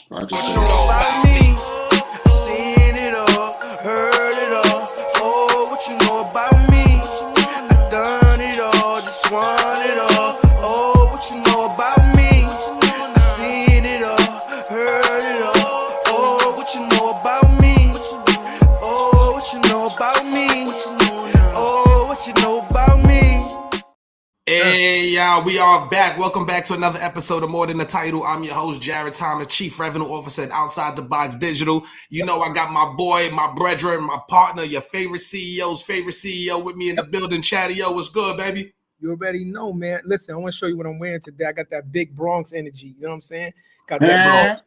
What you know about me? I seen it all, heard it all. Oh, what you know about me? I done it all, just want it all. Oh, what you know about me? I seen it all, heard it all. Oh, what you know about me? Oh, what you know about me? Oh, what you know about me? Hey, y'all, we are back. Welcome back to another episode of More Than the Title. I'm your host, Jarrett Chadeo, Chief Revenue Officer at Outside the Box Digital. You know, I got my boy, my brethren, my partner, your favorite CEO's favorite CEO with me in the building. Chadeo, what's good, baby? You already know, man. Listen, I want to show you what I'm wearing today. I got that big Bronx energy. You know what I'm saying? Got that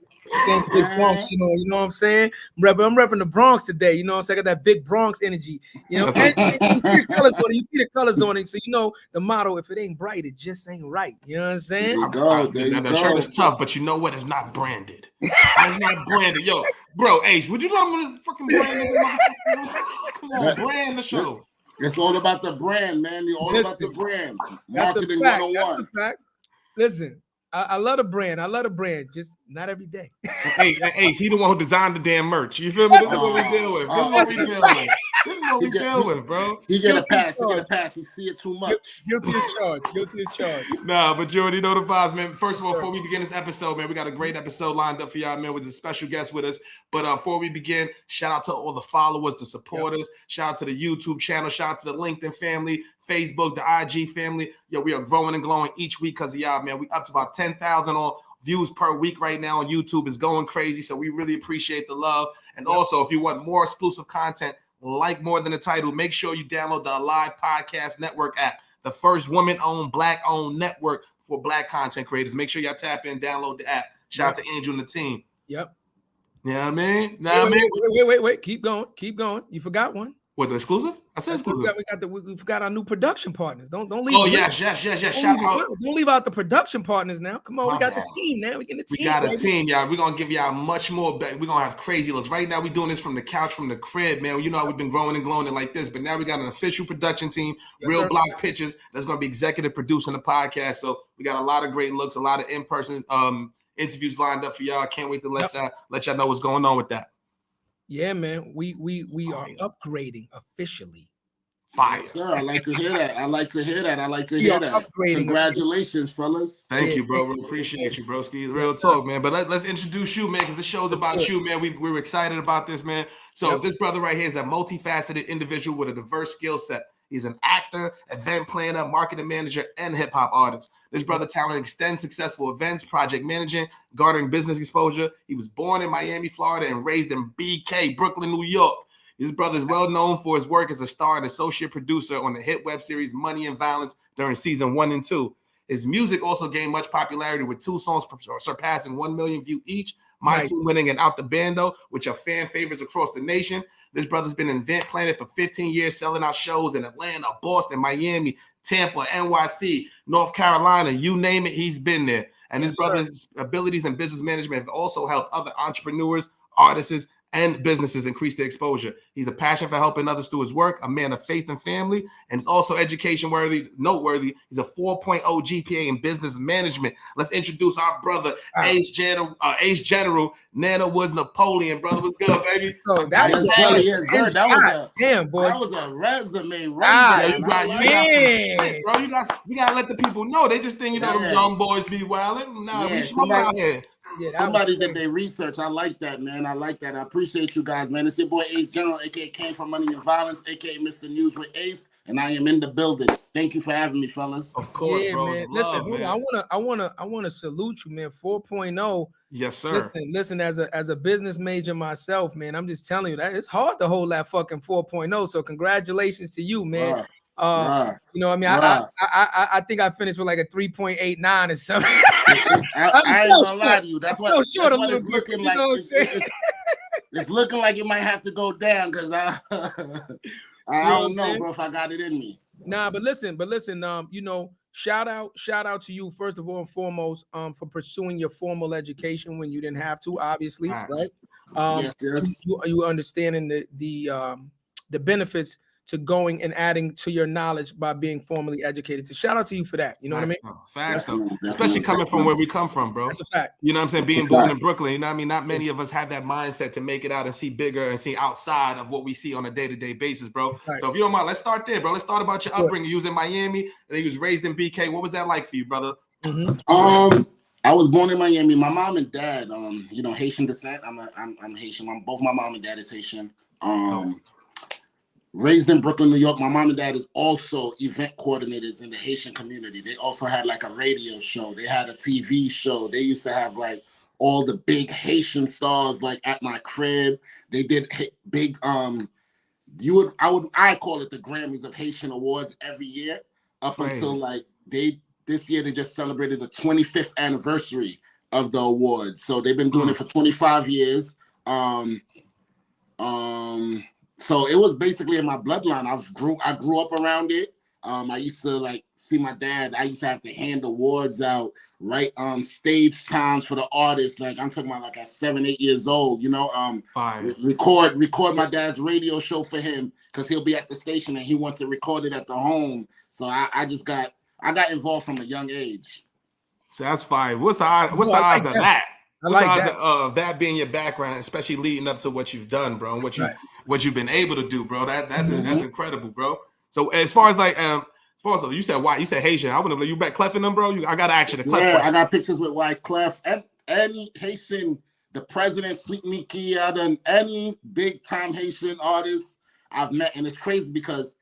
same big Bronx, you know what I'm saying? I'm repping the Bronx today. You know what I'm saying? I got that big Bronx energy. You know, and you see the colors on it. You see the colors on it. So you know the motto: if it ain't bright, it just ain't right. You know what I'm saying? The shirt is tough, but you know what? It's not branded. It's not branded. Yo, bro, Ace, would you let me fucking brand this? Come on, brand the show. It's all about the brand, man. You're all about the brand. Marketing 101. That's a fact. Listen, I love the brand. I love the brand. Just not every day. Hey, Ace, he the one who designed the damn merch. You feel me? This is what we deal with. This is what we deal with. This is what we deal with, bro. He get a pass. He get a pass. He see it too much. Guilty as charged. Guilty as charged. Nah, but you already know the vibes, man. First of all, before we begin this episode, man, we got a great episode lined up for y'all, man, with a special guest with us. But before we begin, shout out to all the followers, the supporters. Shout out to the YouTube channel. Shout out to the LinkedIn family, Facebook, the IG family. Yo, we are growing and glowing each week because of y'all, man. We up to about 10,000 on views per week right now on YouTube. Is going crazy, so we really appreciate the love. And also, if you want more exclusive content like More Than the Title, make sure you download the Alive Podcast Network app, the first woman-owned, black-owned network for black content creators. Make sure y'all tap in, download the app. Shout out to Angel and the team. Yep. You know what I mean? Wait. Keep going. You forgot one. What, the exclusive? I said exclusive. We forgot our new production partners. Don't leave. Oh, yes. Don't leave out the production partners now. Come on, we got the team now. We got a team, y'all. We're gonna give y'all much more. We're gonna have crazy looks. Right now, we're doing this from the couch, from the crib, man. You know, we've been growing and glowing it like this, but now we got an official production team, real block pictures. That's gonna be executive producing the podcast. So we got a lot of great looks, a lot of in-person interviews lined up for y'all. Can't wait to let y'all know what's going on with that. Yeah, man. We are upgrading officially. Fire. Yes, sir. I like to hear that. Congratulations, fellas. Thank you, bro. We appreciate you, broski. Real talk, man. But let's introduce you, man, because the show's about you, man. We're excited about this, man. So this brother right here is a multifaceted individual with a diverse skill set. He's an actor, event planner, marketing manager, and hip-hop artist. This brother talent extends successful events, project managing, garnering business exposure. He was born in Miami, Florida, and raised in BK, Brooklyn, New York. This brother is well known for his work as a star and associate producer on the hit web series Money and Violence during season 1 and 2. His music also gained much popularity with 2 songs surpassing 1 million views each. My Team Winning and Out the Bando, which are fan favorites across the nation. This brother's been an event planner for 15 years, selling out shows in Atlanta, Boston, Miami, Tampa, NYC, North Carolina, you name it, he's been there. And his brother's abilities in business management have also helped other entrepreneurs, artists, and businesses increase their exposure. He's a passion for helping others through his work, a man of faith and family, and also noteworthy. He's a 4.0 GPA in business management. Let's introduce our brother, Ace General, Nanawood Napoleon. Brother, what's good, baby? So that was a resume right there. Bro, you gotta let the people know. They just think, them young boys be wilding. No, we smoke out here. Yeah, somebody did their research. I like that, man. I like that. I appreciate you guys, man. It's your boy Ace General, aka Kane from Money and Violence, aka Mr. News with Ace, and I am in the building. Thank you for having me, fellas. Of course, bro. Man. Listen, I wanna salute you, man. 4.0. Yes, sir. Listen, as a business major myself, man, I'm just telling you that it's hard to hold that fucking 4.0. So congratulations to you, man. You know what I mean? I think I finished with like a 3.89 or something. I ain't gonna lie to you. That's what it's looking like. It's looking like it might have to go down because I don't know, bro, if I got it in me. Nah, but listen, shout out to you first of all and foremost for pursuing your formal education when you didn't have to, obviously, right? Yes. You understanding the benefits to going and adding to your knowledge by being formally educated. So shout out to you for that. You know what I mean? Facts, though. Especially coming from where we come from, bro. That's a fact. You know what I'm saying? Being born in Brooklyn, you know what I mean? Not many of us have that mindset to make it out and see bigger and see outside of what we see on a day-to-day basis, bro. Right. So if you don't mind, let's start there, bro. Let's start about your upbringing. You was in Miami and then you was raised in BK. What was that like for you, brother? I was born in Miami. My mom and dad, you know, Haitian descent. I'm Haitian. Both my mom and dad is Haitian. Raised in Brooklyn, New York. My mom and dad is also event coordinators in the Haitian community. They also had like a radio show. They had a TV show. They used to have like all the big Haitian stars like at my crib. They did big I call it the Grammys of Haitian awards every year up until like this year they just celebrated the 25th anniversary of the awards. So they've been doing it for 25 years. So it was basically in my bloodline. I grew up around it. I used to like see my dad. I used to have to hand awards out, write stage times for the artists. Like I'm talking about like at 7, 8 years old, you know, record my dad's radio show for him because he'll be at the station and he wants to record it at the home. So I got involved from a young age. So that's fine. What's the odds of that? What's the odds of that being your background, especially leading up to what you've done, bro, and what you've been able to do, bro? That's incredible, bro. So as far as you said white, you said Haitian. I wouldn't believe you back Clef in them, bro. I got action. Yeah, I got pictures with white Clef and any Haitian, the president, Sweet Mickey, any big time Haitian artists I've met, and it's crazy because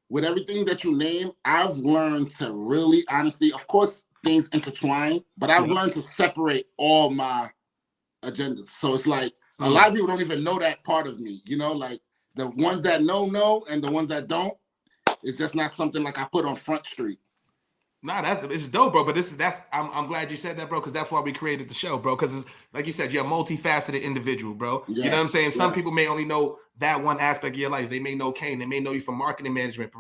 with everything that you name, I've learned to really, honestly, of course, things intertwine, but I've learned to separate all my agendas. So it's like a lot of people don't even know that part of me, you know, like the ones that know, and the ones that don't, it's just not something like I put on Front Street. Nah, it's dope, bro. But I'm glad you said that, bro, because that's why we created the show, bro. Because like you said, you're a multifaceted individual, bro. Yes, you know what I'm saying? Some people may only know that one aspect of your life. They may know Kane. They may know you from marketing management,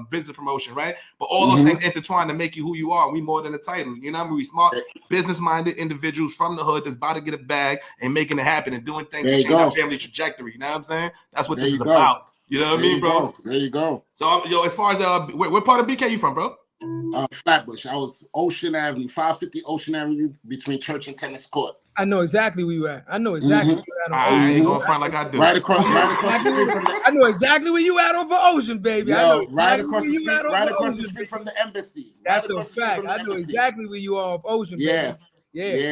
business promotion, right? But all those things intertwine to make you who you are. We more than a title. You know what I mean? We smart, business-minded individuals from the hood that's about to get a bag and making it happen and doing things to change our family trajectory. You know what I'm saying? That's what this is about. You know what I mean, bro? There you go. So, as far as what part of BK you from, bro? Flatbush. I was Ocean Avenue, 550 Ocean Avenue between Church and Tennis Court. I know exactly where you at. I know exactly where you at. I ain't going front like I do. Right across the street from I know exactly where you at over Ocean, baby. Right across the street from the embassy. That's a fact. I know exactly where you are off Ocean, baby. Yeah.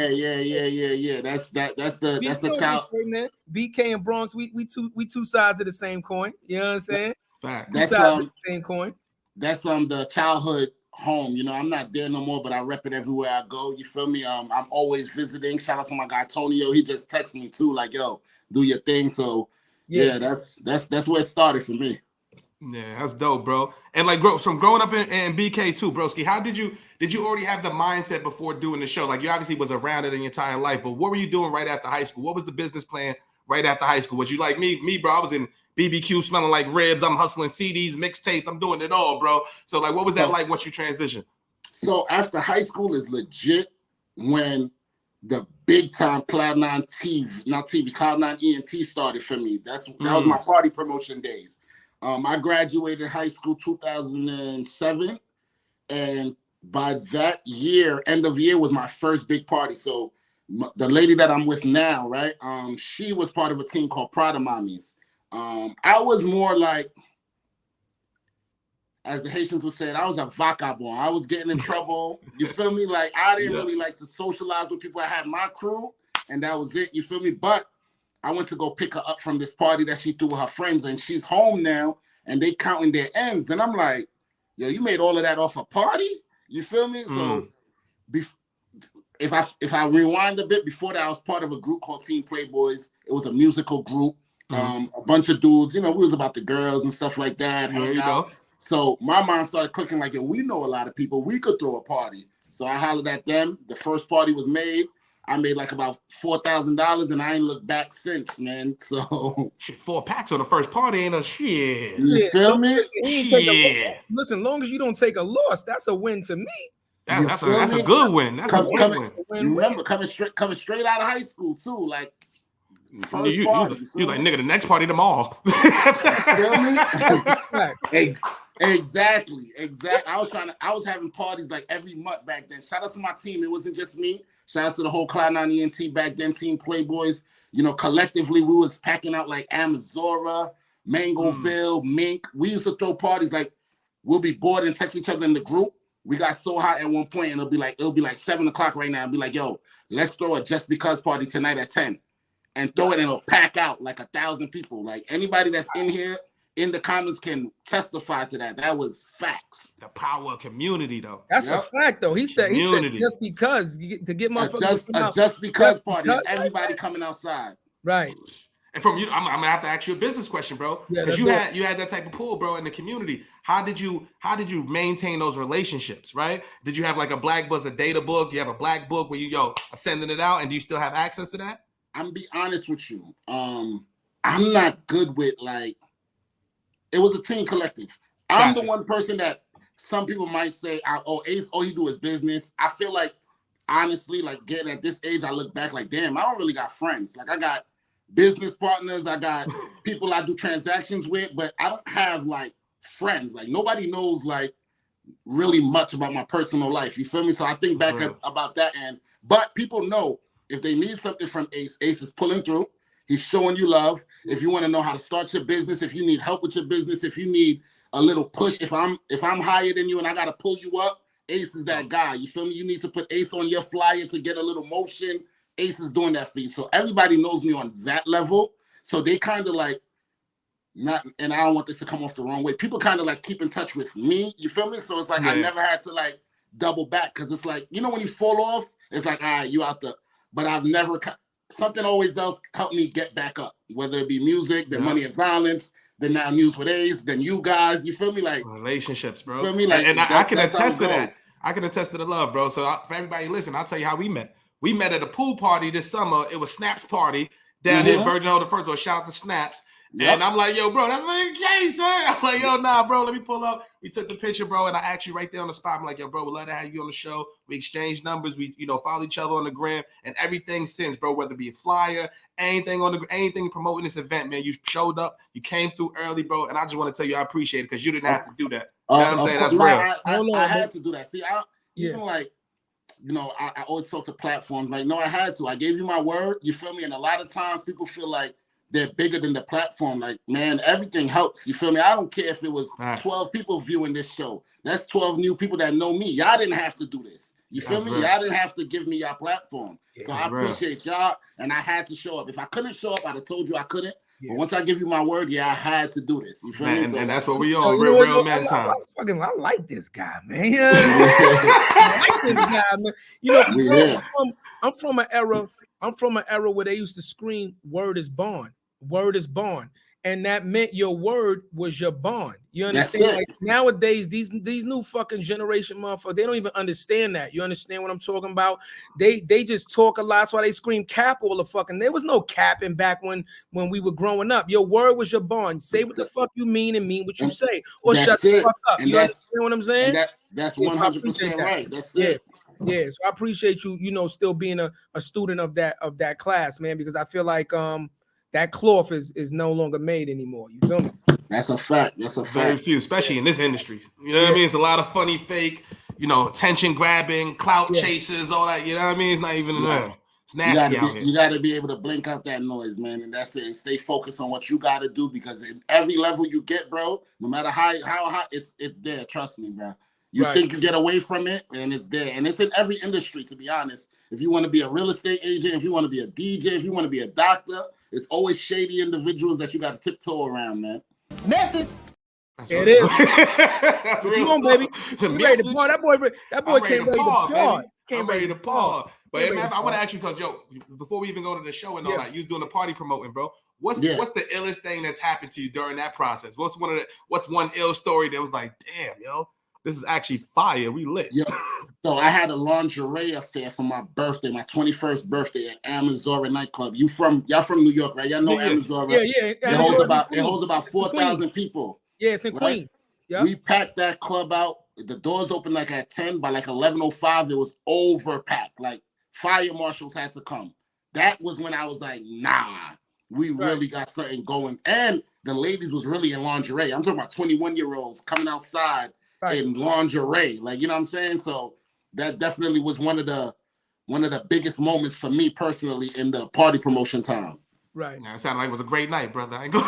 That's the child. BK and Bronx, we two sides of the same coin. You know what I'm saying? Fact. That's the same coin. That's the childhood home. You know, I'm not there no more, but I rep it everywhere I go. You feel me? I'm always visiting. Shout out to my guy Tonio. He just texted me too, like, yo, do your thing. So yeah, that's where it started for me. Yeah, that's dope, bro. And like from growing up in BK too, broski, how did you already have the mindset before doing the show? Like you obviously was around it in your entire life, but what were you doing right after high school? What was the business plan right after high school? Was you like me, bro? I was in BBQ smelling like ribs. I'm hustling CDs, mixtapes. I'm doing it all, bro. So like, what was that like once you transitioned? So after high school is legit when the big time Cloud9 ENT started for me. That was my party promotion days. I graduated high school 2007, and by that year, end of year was my first big party. So the lady that I'm with now, right? She was part of a team called Prada Mommies. I was more like, as the Haitians would say, I was a vagabond. I was getting in trouble. You feel me? Like I didn't really like to socialize with people. I had my crew, and that was it. You feel me? But I went to go pick her up from this party that she threw with her friends, and she's home now, and they counting their ends. And I'm like, yo, you made all of that off a party? You feel me? So if I rewind a bit, before that, I was part of a group called Team Playboys. It was a musical group. A bunch of dudes, you know, we was about the girls and stuff like that. There you go. So my mind started clicking like, yo, we know a lot of people. We could throw a party. So I hollered at them. The first party was made. I made like about $4,000, and I ain't looked back since, man. So shit, 4 packs on the first party ain't a shit. You feel me? Listen, long as you don't take a loss, that's a win to me. That's a good win. That's a good win. Remember, coming straight out of high school too. Like First you party. You like, nigga, the next party tomorrow. Feel me? Exactly. I was having parties like every month back then. Shout out to my team. It wasn't just me. Shout out to the whole Cloud 9 ENT back then, Team Playboys. You know, collectively, we was packing out like Amazora, Mangoville, Mink. We used to throw parties like we'll be bored and text each other in the group. We got so hot at one point, and it'll be like 7 o'clock right now. I'll be like, yo, let's throw a Just Because party tonight at 10. And throw it, and it'll pack out like 1,000 people. Like anybody that's in here in the comments can testify to that. That was facts. The power of community, though. That's a fact, though. He said just because to get motherfuckers just because party. Everybody coming outside. Right. And from you, I'm gonna have to ask you a business question, bro. Because you had that type of pull, bro, in the community. How did you maintain those relationships, right? Did you have like a Black Buzz, a data book? You have a black book where I'm sending it out, and do you still have access to that? I'm gonna be honest with you. I'm not good with like. It was a team collective. I'm the one person that some people might say, Ace, all he do is business. I feel like, honestly, like getting at this age, I look back like, damn, I don't really got friends. Like I got business partners, I got people I do transactions with, but I don't have like friends. Like nobody knows like really much about my personal life. You feel me? So I think back about that, but people know if they need something from Ace, Ace is pulling through. He's showing you love. If you want to know how to start your business, if you need help with your business, if you need a little push, if I'm higher than you and I got to pull you up, Ace is that guy. You feel me? You need to put Ace on your flyer to get a little motion. Ace is doing that for you. So everybody knows me on that level. So they kind of like, not, and I don't want this to come off the wrong way. People kind of like keep in touch with me. You feel me? So it's like I never had to like double back because it's like, you know, when you fall off, it's like, all right, you out the, but I've never, something always else helped me get back up, whether it be music, then Money and Violence, then now News with Ace, then you guys, you feel me? Like relationships, bro. Feel me? Like, and I can attest to that. I can attest to the love, bro. So for everybody listen, I'll tell you how we met. We met at a pool party this summer. It was Snaps party down here in Virgin Hill the First. So shout out to Snaps. And I'm like, yo, bro, that's my case, huh? I'm like, yo, nah, bro, let me pull up. We took the picture, bro, and I asked you right there on the spot. I'm like, yo, bro, we'd love to have you on the show. We exchanged numbers. We, follow each other on the gram and everything since, bro, whether it be a flyer, anything promoting this event, man. You showed up. You came through early, bro, and I just want to tell you I appreciate it because you didn't have to do that. You know what I'm saying? That's real. I had to do that. See, even like, I always talk to platforms like, no, I had to. I gave you my word. You feel me? And a lot of times people feel like they're bigger than the platform. Like, man, everything helps. You feel me? I don't care if it was 12 people viewing this show. That's 12 new people that know me. Y'all didn't have to do this. You feel me? Y'all didn't have to give me your platform. So I appreciate y'all, and I had to show up. If I couldn't show up, I'd have told you I couldn't. But once I give you my word, I had to do this. You feel me? And that's what we on. Real man time. I like this guy, man. I like this guy, man. I'm from an era where they used to scream, "Word is born. Word is born," and that meant your word was your bond. You understand? Like nowadays, these new fucking generation motherfuckers, they don't even understand that. You understand what I'm talking about? They just talk a lot. That's why they scream cap all the fucking. There was no capping back when we were growing up. Your word was your bond. Say what the fuck you mean and mean what you say, or shut the fuck up. You understand what I'm saying? That's 100% right. That's it. Yeah, so I appreciate you, still being a student of that class, man, because I feel like that cloth is no longer made anymore. You feel me? That's a fact. That's a fact. Very few, especially in this industry. You know what I mean? It's a lot of funny, fake, attention grabbing, clout chasers, all that. You know what I mean? It's not even it's nasty out here. You got to be able to blink out that noise, man, and that's it. And stay focused on what you got to do because in every level you get, bro, no matter how high, it's there. Trust me, bro. You think you get away from it, and it's there. And it's in every industry, to be honest. If you want to be a real estate agent, if you want to be a DJ, if you want to be a doctor, it's always shady individuals that you got to tiptoe around, man. Message. It is. Come on, baby. Ready to par. That boy came ready to par. Came ready to par. But man, I want to ask you because before we even go to the show and all that, you was doing the party promoting, bro. What's the illest thing that's happened to you during that process? What's one ill story that was like, damn, this is actually fire. We lit. Yeah. So I had a lingerie affair for my birthday, my 21st birthday at Amazora nightclub. Y'all from New York, right? Y'all know Amazora. Yeah. It holds about 4,000 people. Yeah, it's in Queens. Yeah. We packed that club out. The doors opened like at 10. By like 11:05, it was overpacked. Like fire marshals had to come. That was when I was like, nah, we really got something going. And the ladies was really in lingerie. I'm talking about 21-year-olds coming outside in lingerie. Like, you know what I'm saying? So that definitely was one of the biggest moments for me personally in the party promotion time. Right. Yeah, it sounded like it was a great night, brother. I ain't gonna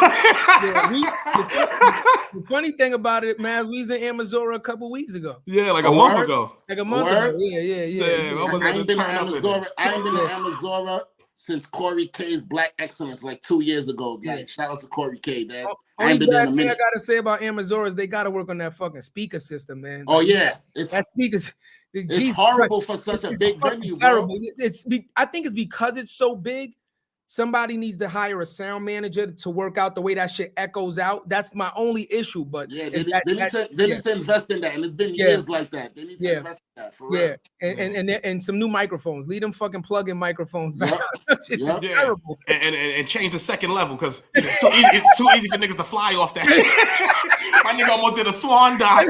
the funny thing about it, man, we was in Amazora a couple weeks ago. Yeah, like a month ago. Like a month ago. Yeah. I ain't been to Amazora since Corey K's Black Excellence like 2 years ago. Like, shout out to Corey K, man. Only bad thing I gotta say about Amazora is they gotta work on that fucking speaker system, man. Oh yeah, that speakers. It's horrible for such a big venue, terrible. I think it's because it's so big. Somebody needs to hire a sound manager to work out the way that shit echoes out. That's my only issue. But yeah, they need to invest in that, and it's been years like that. They need to invest in that for real. And some new microphones. Leave them fucking plug-in microphones back. It's terrible. And change the second level because it's too easy for niggas to fly off that shit. My nigga almost did a swan dive.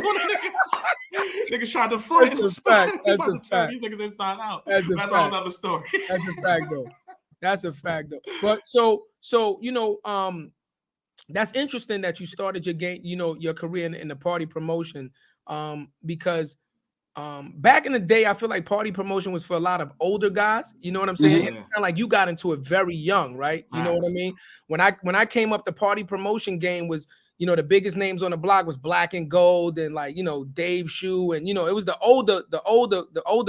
Niggas tried to fly. That's a fact. That's a fact. These niggas inside out. That's a whole nother story. That's a fact though. That's a fact though. But so you know, that's interesting that you started your game, you know, your career in the party promotion. Because back in the day, I feel like party promotion was for a lot of older guys. You know what I'm saying? It's kind of like you got into it very young, right? You know what I mean? When I came up, the party promotion game was, you know, the biggest names on the block was Black and Gold and like, you know, Dave Shoe. And, you know, it was the older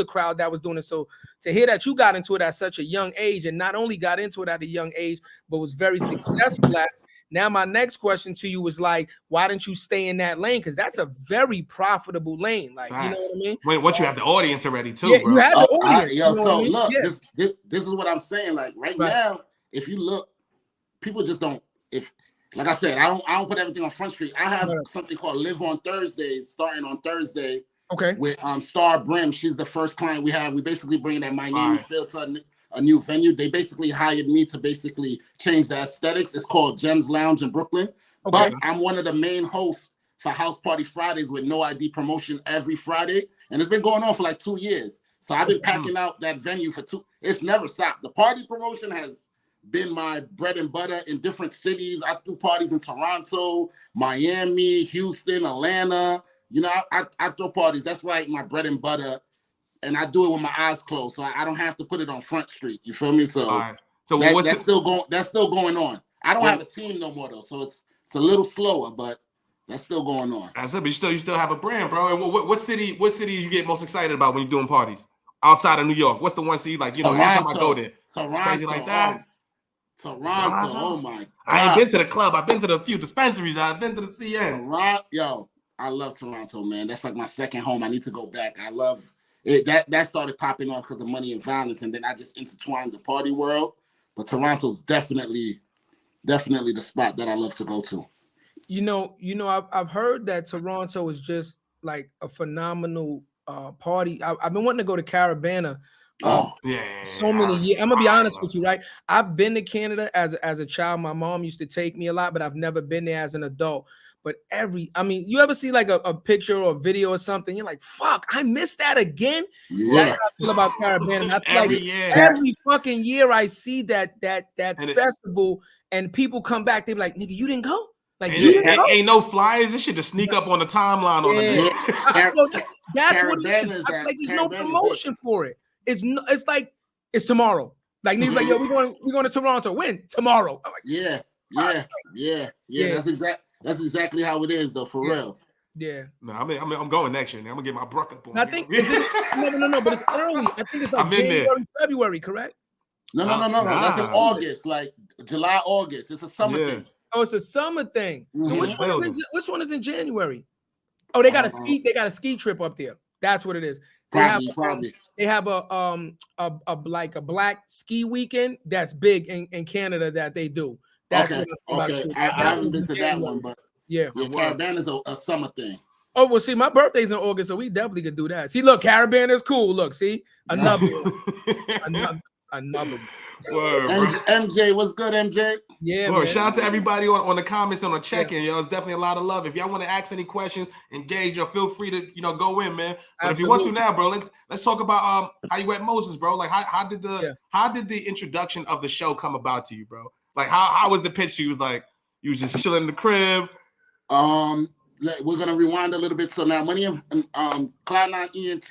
crowd that was doing it. So to hear that you got into it at such a young age and not only got into it at a young age, but was very successful at it. Now, my next question to you was like, why didn't you stay in that lane? Because that's a very profitable lane. Like, you know what I mean? Wait, once you have the audience already too, bro. You have the audience. So look, this is what I'm saying. Like right now, if you look, people just don't, like I said, I don't put everything on Front Street. I have something called Live on Thursdays, starting on Thursday. Okay. With Star Brim. She's the first client we have. We basically bring that Miami feel to a new venue. They basically hired me to basically change the aesthetics. It's called Gems Lounge in Brooklyn. Okay. But I'm one of the main hosts for House Party Fridays with No ID promotion every Friday. And it's been going on for like 2 years. So I've been packing out that venue for it's never stopped. The party promotion has been my bread and butter in different cities. I threw parties in Toronto, Miami, Houston, Atlanta. You know, I throw parties. That's like my bread and butter. And I do it with my eyes closed, so I don't have to put it on Front Street. You feel me? So, that's still going on. I don't have a team no more though, so it's a little slower, but that's still going on. That's it. But you still have a brand, bro. And what city you get most excited about when you're doing parties outside of New York? What's the one city like? You know, every time I go there, Toronto, it's crazy like that. Toronto. Oh my God. I ain't been to the club. I've been to the few dispensaries. I've been to the CN. Yo, I love Toronto, man. That's like my second home. I need to go back. I love it. That started popping off because of Money and Violence, and then I just intertwined the party world. But Toronto's definitely the spot that I love to go to. You know, I've heard that Toronto is just like a phenomenal party. I've been wanting to go to Carabana. So many years. I'm gonna be honest with you, right? I've been to Canada as a child. My mom used to take me a lot, but I've never been there as an adult. But you ever see like a picture or a video or something? You're like, fuck, I missed that again. Yeah. That's how I feel about Carabana. I feel every fucking year I see that festival and people come back, they be like, nigga, you didn't go? Like, ain't no flyers. This shit just sneak up on the timeline on the That's what it is. I feel like there's no promotion for it. It's like it's tomorrow. Like niggas like, yo, we're going to Toronto. When? Tomorrow. I'm like, yeah. That's exactly how it is, though, for real. Yeah. No, I'm going next year. I'm gonna get my bruck up on. I think no, but it's early. I think it's like January, February, correct? No. That's in August, like July, August. It's a summer thing. Oh, it's a summer thing. So which one is in January? Oh, they got a ski trip up there. That's what it is. Probably. They have a black ski weekend that's big in Canada that they do. That's okay. I haven't been to that one, but Carabana is a summer thing. Oh, well, see, my birthday's in August, so we definitely could do that. See, look, Carabana is cool. Look, see, another one. Word, MJ, what's good, MJ? Yeah, man. Shout out to everybody on the comments on the check-in, yo. It's definitely a lot of love. If y'all want to ask any questions, engage, or feel free to go in, man. But if you want to now, bro, let's talk about how you met Moses, bro. Like how did the introduction of the show come about to you, bro? Like how was the pitch? You was just chilling in the crib. We're gonna rewind a little bit. So now Money and Cloud9 ENT,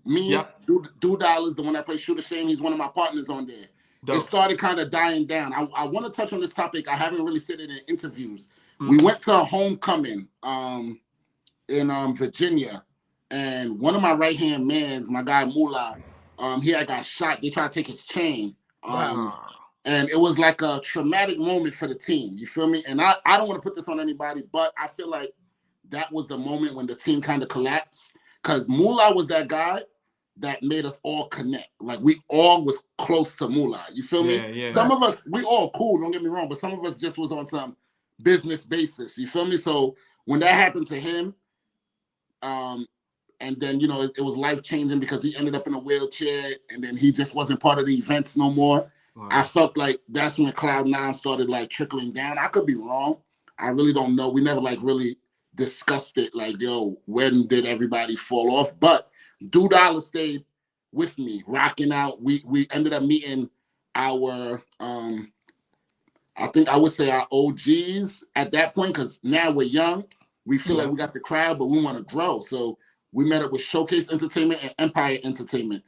me, Yep. Do Dollars, the one that plays Shooter Shane, he's one of my partners on there. Dope. It started kind of dying down. I want to touch on this topic. I haven't really said it in interviews. We went to a homecoming in Virginia, and one of my right-hand mans, my guy Mula, he had got shot. They tried to take his chain. And it was like a traumatic moment for the team. You feel me? And I don't want to put this on anybody, but I feel like that was the moment when the team kind of collapsed. Because Mula was that guy that made us all connect. Like we all was close to Mula. You feel me? Yeah. Some of us, we all cool, don't get me wrong, but some of us just was on some business basis. You feel me? So when that happened to him, and then, you know, it was life-changing because he ended up in a wheelchair and then he just wasn't part of the events no more. Wow. I felt like that's when Cloud9 started like trickling down. I could be wrong. I really don't know. We never like really discussed it. Like, yo, when did everybody fall off? But Do Dollar stayed with me, rocking out. We ended up meeting our, I think I would say our OGs at that point, because now we're young. We feel like we got the crowd, but we want to grow. So we met up with Showcase Entertainment and Empire Entertainment.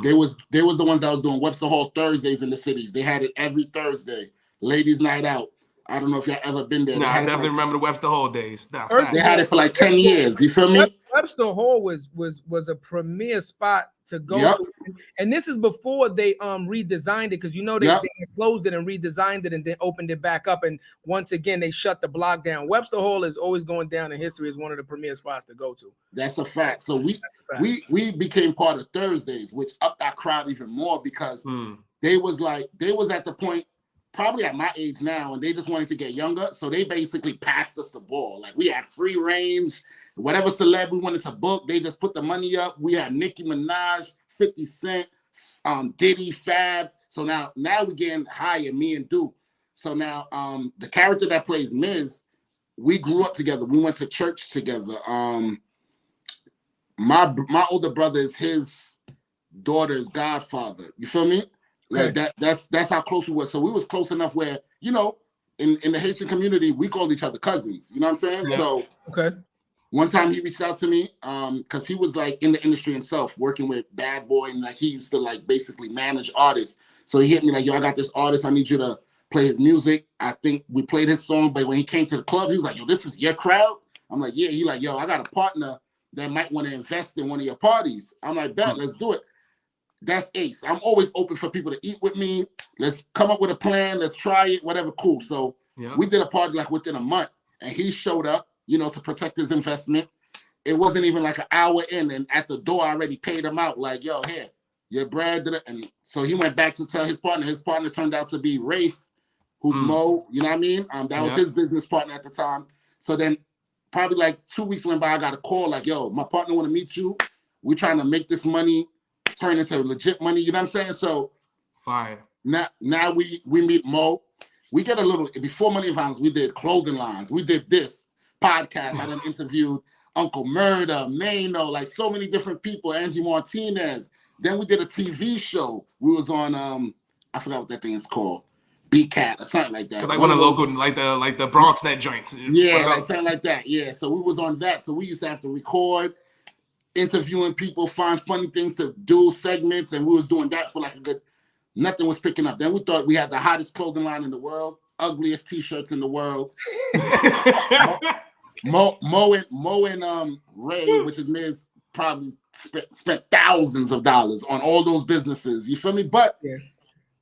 They was the ones that was doing Webster Hall Thursdays in the cities. They had it every Thursday. Ladies' night out. I don't know if y'all ever been there. No, I definitely remember the Webster Hall days. They had it for like 10 years. You feel me? Webster Hall was a premier spot to go to. And this is before they redesigned it, because you know they closed it and redesigned it and then opened it back up. And once again, they shut the block down. Webster Hall is always going down in history as one of the premier spots to go to. That's a fact. So we became part of Thursdays, which upped our crowd even more, because they was at the point, probably at my age now, and they just wanted to get younger. So they basically passed us the ball. Like we had free range. Whatever celeb we wanted to book, they just put the money up. We had Nicki Minaj, 50 Cent, Diddy, Fab. So now we're getting higher, me and Duke. So now the character that plays Miz, we grew up together. We went to church together. My older brother is his daughter's godfather. You feel me? Like that's how close we were. So we was close enough where, you know, in the Haitian community, we called each other cousins. You know what I'm saying? Yeah. So one time he reached out to me because he was like in the industry himself, working with Bad Boy, and like he used to like basically manage artists. So he hit me like, yo, I got this artist. I need you to play his music. I think we played his song, but when he came to the club, he was like, yo, this is your crowd? I'm like, yeah. He like, yo, I got a partner that might want to invest in one of your parties. I'm like, bet, let's do it. That's ace. I'm always open for people to eat with me. Let's come up with a plan. Let's try it, whatever, cool. So we did a party like within a month, and he showed up, you know, to protect his investment. It wasn't even like an hour in, and at the door, I already paid him out. Like, yo, here, your bread. And so he went back to tell his partner. His partner turned out to be Rafe, who's Mo, you know what I mean? That was his business partner at the time. So then probably like 2 weeks went by, I got a call like, yo, my partner want to meet you. We're trying to make this money turn into legit money, you know what I'm saying? So fire. Now we meet Mo. We get a little, before Money and Violence, we did clothing lines. We did this podcast. I done interviewed Uncle Murder, Mano, like so many different people, Angie Martinez. Then we did a TV show. We was on, I forgot what that thing is called, B-Cat or something like that. Like one of the local, like the Bronx Net joints. Yeah, like something like that. Yeah, so we was on that. So we used to have to record, interviewing people, find funny things to do, segments, and we was doing that for like a good, nothing was picking up. Then we thought we had the hottest clothing line in the world, ugliest t-shirts in the world. Mo and Ray, which is Miz, probably spent thousands of dollars on all those businesses. You feel me? But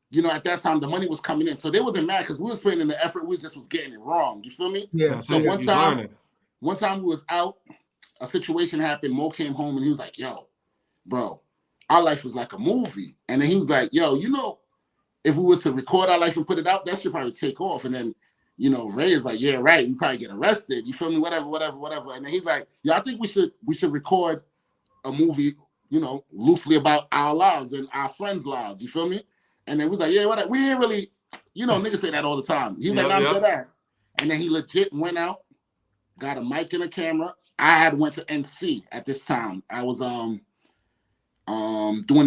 you know, at that time the money was coming in, so they wasn't mad because we was putting in the effort. We just was getting it wrong. You feel me? Yeah. So one time we was out. A situation happened. Mo came home and he was like, yo, bro, our life is like a movie. And then he was like, yo, you know, if we were to record our life and put it out, that should probably take off. And then, you know, Ray is like, yeah, right. We probably get arrested. You feel me? Whatever. And then he's like, yeah, I think we should record a movie, you know, loosely about our lives and our friends' lives. You feel me? And then we was like, yeah, whatever. We ain't really, you know, niggas say that all the time. He's like, I'm dead ass. And then he legit went out, got a mic and a camera. I had went to NC at this time. I was doing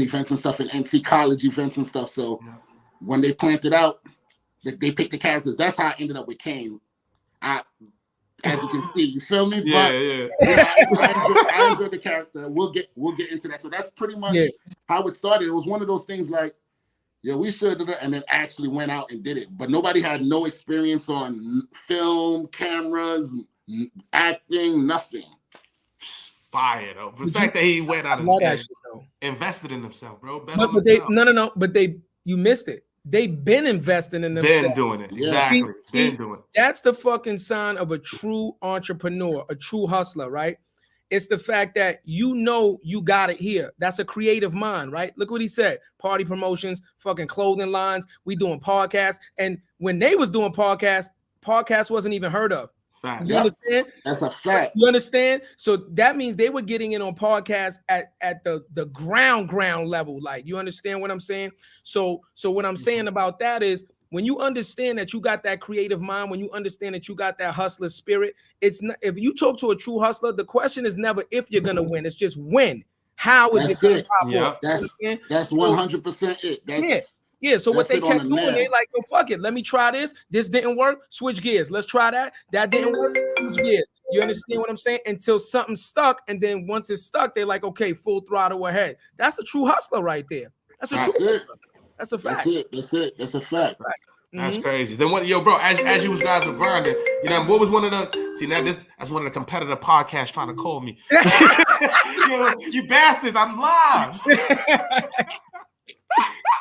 events and stuff in NC, college events and stuff. So when they planted out, they picked the characters. That's how I ended up with Kane. As you can see, you feel me? Yeah, but yeah. I enjoyed the character. We'll get into that. So that's pretty much how it started. It was one of those things like, yeah, we should do it, and then actually went out and did it. But nobody had no experience on film, cameras, acting, nothing. Fire though. The fact that he went out and invested in himself, bro. But you missed it. They've been investing in themselves. Been doing it. Exactly. Been doing it. That's the fucking sign of a true entrepreneur, a true hustler, right? It's the fact that you know you got it here. That's a creative mind, right? Look what he said. Party promotions, fucking clothing lines. We doing podcasts. And when they was doing podcasts wasn't even heard of. Fact. You understand? That's a fact. You understand? So that means they were getting in on podcasts at the ground level. Like, you understand what I'm saying? So what I'm saying about that is, when you understand that you got that creative mind, when you understand that you got that hustler spirit, it's not, if you talk to a true hustler, the question is never if you're gonna win. It's just when. How is it gonna pop off? That's 100% it. Yeah, so what they kept doing, they like, oh, fuck it, let me try this. This didn't work, switch gears. Let's try that. That didn't work, switch gears. You understand what I'm saying? Until something stuck, and then once it's stuck, they're like, okay, full throttle ahead. That's a true hustler right there. That's a fact. That's a fact. That's crazy. Then what, bro, as you guys were grinding, what was one of the, see, now that's one of the competitor podcasts trying to call me. You bastards, I'm live.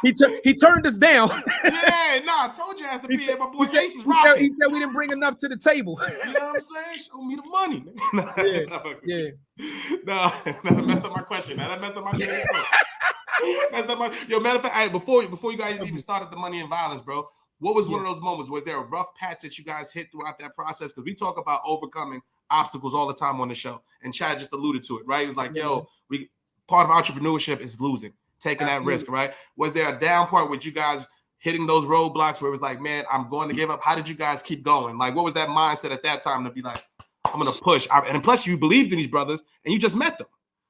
He turned us down. I told you I had to be there. My boy Ace is rocking. He said we didn't bring enough to the table. You know what I'm saying? Show me the money. No, that messed up my question. That messed up my question. Matter of fact, before you guys even started the Money and Violence, bro, what was one of those moments? Was there a rough patch that you guys hit throughout that process? Because we talk about overcoming obstacles all the time on the show, and Chad just alluded to it, right? He was like, part of entrepreneurship is losing. Taking that risk, right? Was there a down part with you guys hitting those roadblocks where it was like, man, I'm going to give up? How did you guys keep going? Like, what was that mindset at that time to be like, I'm going to push? And plus, you believed in these brothers and you just met them.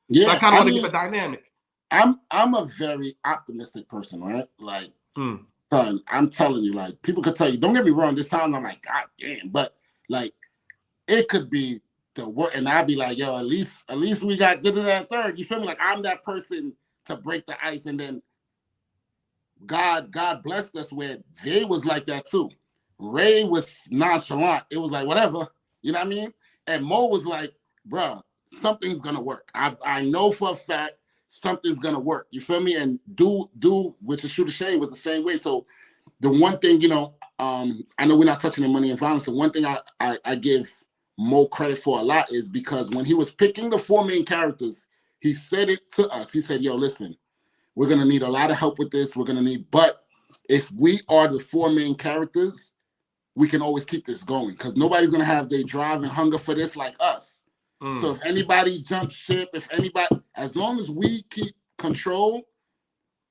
Yeah, so I kind of want to give a dynamic. I'm a very optimistic person, right? Like, son, I'm telling you, like, people could tell you, don't get me wrong, this time I'm like, God damn, but like, it could be the work, and I'd be like, yo, at least we got did it at third. You feel me? Like, I'm that person to break the ice, and then God blessed us where they was like that too. Ray was nonchalant. It was like, whatever, you know what I mean? And Mo was like, bro, something's gonna work. I know for a fact something's gonna work. You feel me? And do which is Shoot a Shame was the same way. So the one thing, I know we're not touching the Money and Violence. The one thing I give Mo credit for a lot is because when he was picking the 4 main characters, he said it to us. He said, yo, listen, we're going to need a lot of help with this. But if we are the 4 main characters, we can always keep this going because nobody's going to have their drive and hunger for this like us. So if anybody jumps ship, as long as we keep control,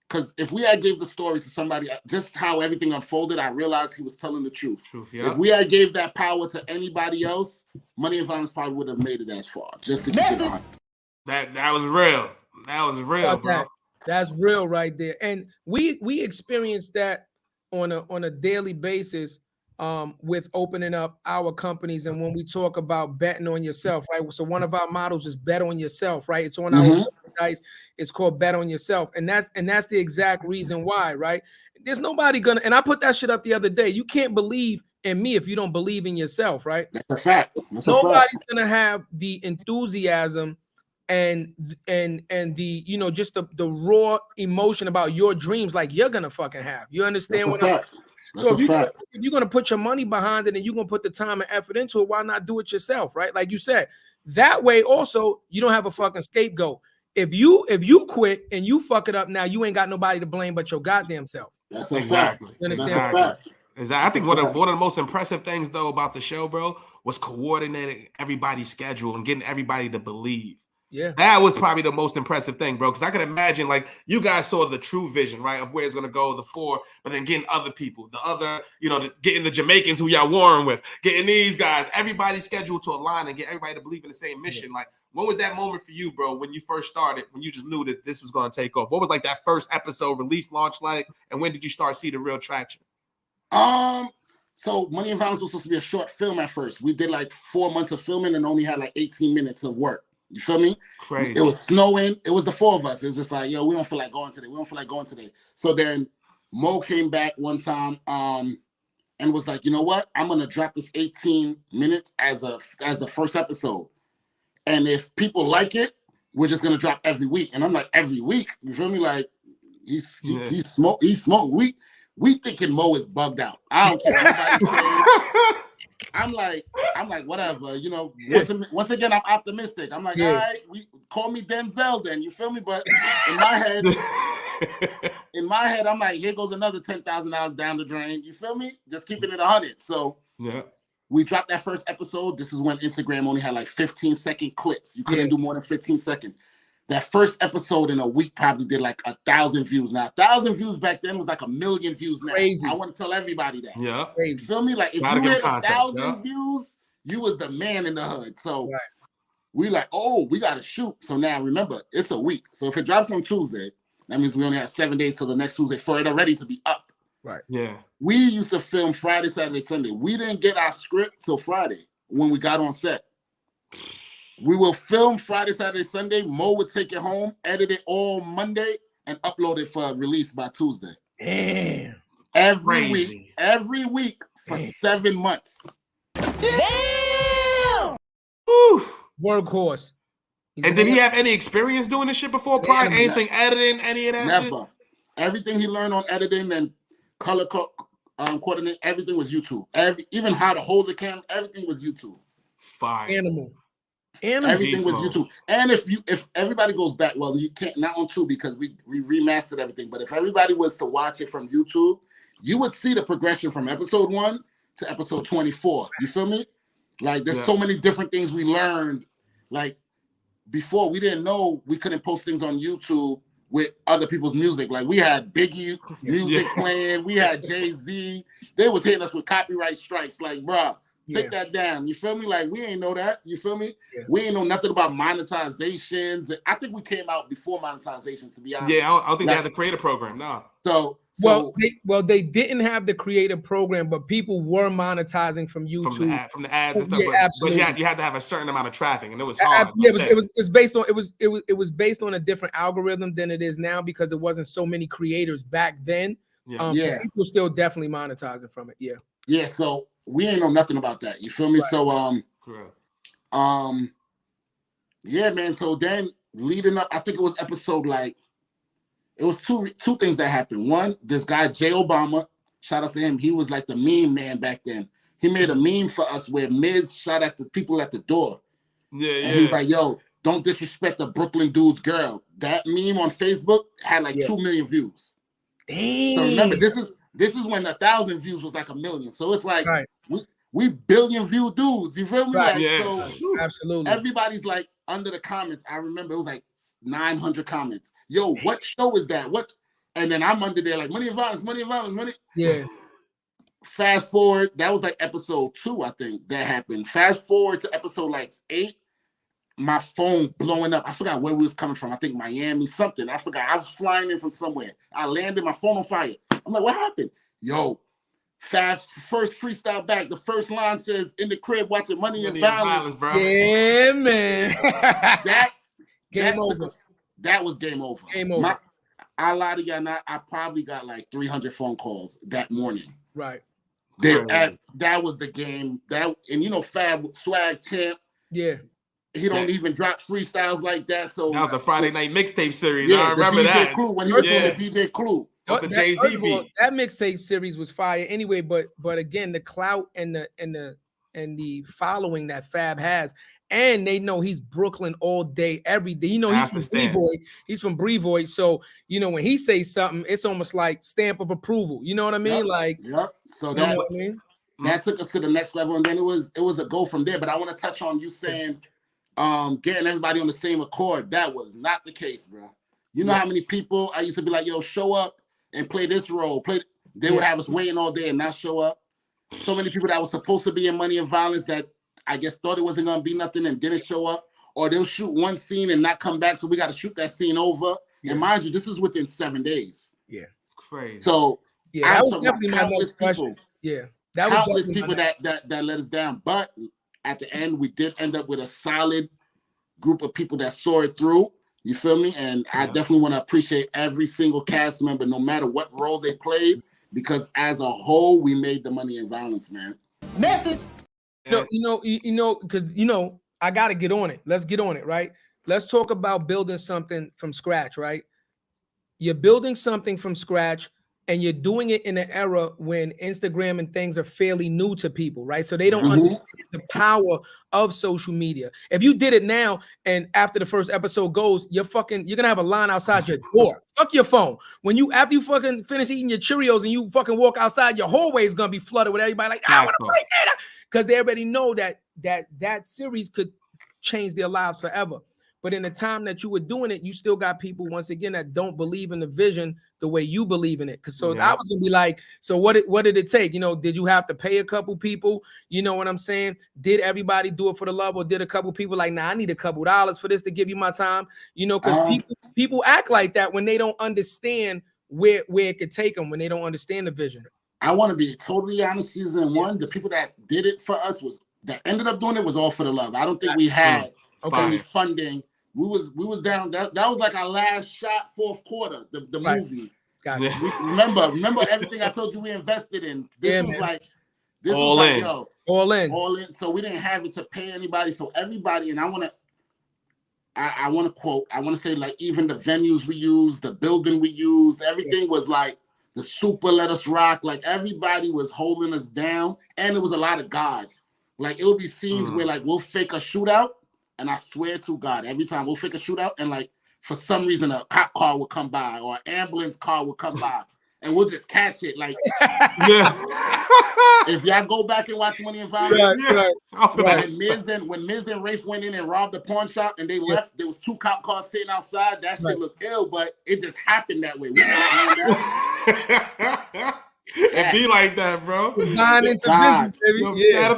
because if we had gave the story to somebody, just how everything unfolded, I realized he was telling the truth. If we had gave that power to anybody else, Money and Violence probably would have made it as far. Just to keep it on. That was real. That was real, bro. That's real right there. And we experience that on a daily basis with opening up our companies. And when we talk about betting on yourself, right? So one of our models is bet on yourself, right? It's on our merchandise. It's called Bet on Yourself. And that's the exact reason why, right? There's nobody gonna, and I put that shit up the other day. You can't believe in me if you don't believe in yourself, right? That's a fact. Nobody's gonna have the enthusiasm and the just the raw emotion about your dreams like you're gonna fucking have. You understand what I'm saying? So if you're gonna put your money behind it and you're gonna put the time and effort into it, why not do it yourself, right? Like you said, that way also you don't have a fucking scapegoat. If you quit and you fuck it up now, you ain't got nobody to blame but your goddamn self. That's exactly. You understand? I think one of the most impressive things though about the show, bro, was coordinating everybody's schedule and getting everybody to believe. Yeah, that was probably the most impressive thing, bro. Because I could imagine, like, you guys saw the true vision, right, of where it's gonna go, the 4, but then getting other people, getting the Jamaicans who y'all warring with, getting these guys, everybody's scheduled to align and get everybody to believe in the same mission. Yeah. Like, when was that moment for you, bro, when you first started, when you just knew that this was gonna take off? What was like that first episode release launch like, and when did you start see the real traction? So Money and Violence was supposed to be a short film at first. We did like 4 months of filming and only had like 18 minutes of work. You feel me? Crazy. It was snowing. It was the 4 of us. It was just like, yo, we don't feel like going today. We don't feel like going today. So then Mo came back one time and was like, you know what? I'm gonna drop this 18 minutes as the first episode. And if people like it, we're just gonna drop every week. And I'm like, every week? You feel me? Like he smoked. We thinking Mo is bugged out. I don't care what anybody says. I'm like, whatever, you know. Once again, I'm optimistic. I'm like, all right, call me Denzel then. You feel me? But in my head, I'm like, here goes another $10,000 down the drain. You feel me? Just keeping it 100. So we dropped that first episode. This is when Instagram only had like 15-second clips. You couldn't do more than 15 seconds. That first episode in a week probably did like 1,000 views. Now, 1,000 views back then was like 1 million views now. Crazy. I want to tell everybody that. Yeah. You feel me? Like, if you hit 1,000 views, you was the man in the hood. So we like, oh, we got to shoot. So now, remember, it's a week. So if it drops on Tuesday, that means we only have 7 days till the next Tuesday for it already to be up. Right. Yeah. We used to film Friday, Saturday, Sunday. We didn't get our script till Friday when we got on set. We will film Friday, Saturday, Sunday. Mo would take it home, edit it all Monday, and upload it for release by Tuesday. Damn. Every week for 7 months. Damn. Workhorse. And did he have any experience doing this shit before? Prior? Anything editing, any of that Never. shit? Everything he learned on editing and color coordinate, everything was YouTube. Even how to hold the camera, everything was YouTube. Fire. Animal. Everything was YouTube. And if everybody goes back, well, you can't, not on 2 because we remastered everything, but if everybody was to watch it from YouTube, you would see the progression from episode 1 to episode 24. You feel me? Like, there's so many different things we learned. Like, before, we didn't know we couldn't post things on YouTube with other people's music. Like, we had Biggie music playing, we had Jay-Z. They was hitting us with copyright strikes. Like, bruh, take that down. You feel me? Like, we ain't know that. You feel me? Yeah. We ain't know nothing about monetizations. I think we came out before monetizations, to be honest. Yeah, I don't think they had the creator program. No. They didn't have the creator program, but people were monetizing from YouTube, from the ads and stuff. Yeah, absolutely. But you had to have a certain amount of traffic, and it was hard. It was based on a different algorithm than it is now because it wasn't so many creators back then. People still definitely monetizing from it. Yeah. So we ain't know nothing about that. You feel me? Right. So yeah, man. So then leading up, I think it was episode like, it was two things that happened. One, this guy Jay Obama, shout out to him. He was like the meme man back then. He made a meme for us where Miz shot at the people at the door. And he was like, yo, don't disrespect the Brooklyn dude's girl. That meme on Facebook had like 2 million views. Damn. So remember, this is when 1,000 views was like 1 million. So it's like we billion view dudes. You feel me? Right. Like, so absolutely. Everybody's like under the comments. I remember it was like 900 comments. Yo, what show is that? What? And then I'm under there like money and violence, money and violence, money. Yeah. Fast forward, that was like episode 2, I think that happened. Fast forward to episode like 8, my phone blowing up. I forgot where we was coming from. I think Miami, something. I forgot. I was flying in from somewhere. I landed, my phone on fire. I'm like, what happened? Yo, first freestyle back. The first line says, in the crib watching Money and Violence. Bro. Yeah, man. Game over. That was game over. Game over. I lie to y'all not. I probably got like 300 phone calls that morning. Right. That was the game. And you know, Fab Swag Champ. Yeah. He don't even drop freestyles like that. So that was the Friday night mixtape series. Yeah, I remember DJ that. Clue, when he was doing the DJ Clue. The Jay-Z beat. That mixtape series was fire anyway, but again, the clout and the following that Fab has, and they know he's Brooklyn all day, every day. You know, he's from Brevoort. He's from Brevoort. So, you know, when he says something, it's almost like stamp of approval. You know what I mean? So that took us to the next level, and then it was a go from there. But I want to touch on you saying getting everybody on the same accord. That was not the case, bro. You know how many people I used to be like, yo, show up and play this role. They would have us waiting all day and not show up. So many people that was supposed to be in Money and Violence that I guess thought it wasn't gonna be nothing and didn't show up, or they'll shoot one scene and not come back, so we got to shoot that scene over. And mind you, this is within 7 days. Yeah, crazy. So Yeah, that was definitely my next question. Yeah, that was countless people that let us down. But at the end, we did end up with a solid group of people that saw it through. You feel me? And I definitely want to appreciate every single cast member, no matter what role they played, because as a whole, we made the money in violence, man. Message. Because I gotta get on it. Let's get on it, right? Let's talk about building something from scratch, right? You're building something from scratch, and you're doing it in an era when Instagram and things are fairly new to people, right? So they don't understand the power of social media. If you did it now, and after the first episode goes, you're gonna have a line outside your door. Fuck your phone. After you fucking finish eating your Cheerios and you fucking walk outside, your hallway is gonna be flooded with everybody like, I want to play data, because they already know that series could change their lives forever. But in the time that you were doing it, you still got people, once again, that don't believe in the vision the way you believe in it. I was gonna be like, so what did it take? Did you have to pay a couple people? You know what I'm saying? Did everybody do it for the love, or did a couple people like, nah, I need a couple dollars for this to give you my time? Because people act like that when they don't understand where it could take them, when they don't understand the vision. I want to be totally honest. Season 1, the people that did it for us that ended up doing it was all for the love. I don't think we had any funding. We was down. That was like our last shot, fourth quarter. The movie. Got it. Remember everything I told you we invested in. This was all like, all in. So we didn't have it to pay anybody. So everybody, and I want to quote. I want to say, like, even the venues we used, the building we used, everything was like the super let us rock. Like, everybody was holding us down, and it was a lot of God. Like, it would be scenes where, like, we'll fake a shootout. And I swear to God, every time we'll fake a shootout, and like for some reason a cop car will come by or an ambulance car will come by, and we'll just catch it. Like, if y'all go back and watch Money and Violence, when Miz and Rafe went in and robbed the pawn shop and they left, there was 2 cop cars sitting outside. That shit looked ill, but it just happened that way. We It be like that, bro. Matter of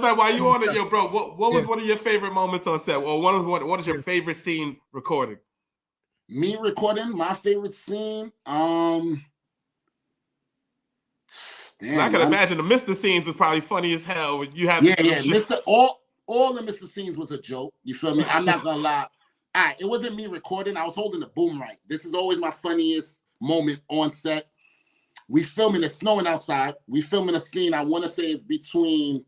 fact, while you on it, bro, what was one of your favorite moments on set? Or what is your favorite scene recording? Me recording my favorite scene. I can imagine the Mr. scenes was probably funny as hell. You had Mr. All the Mr. scenes was a joke. You feel me? I'm not gonna lie. All right, it wasn't me recording. I was holding the boom right. This is always my funniest moment on set. We filming, it's snowing outside. We filming a scene. I want to say it's between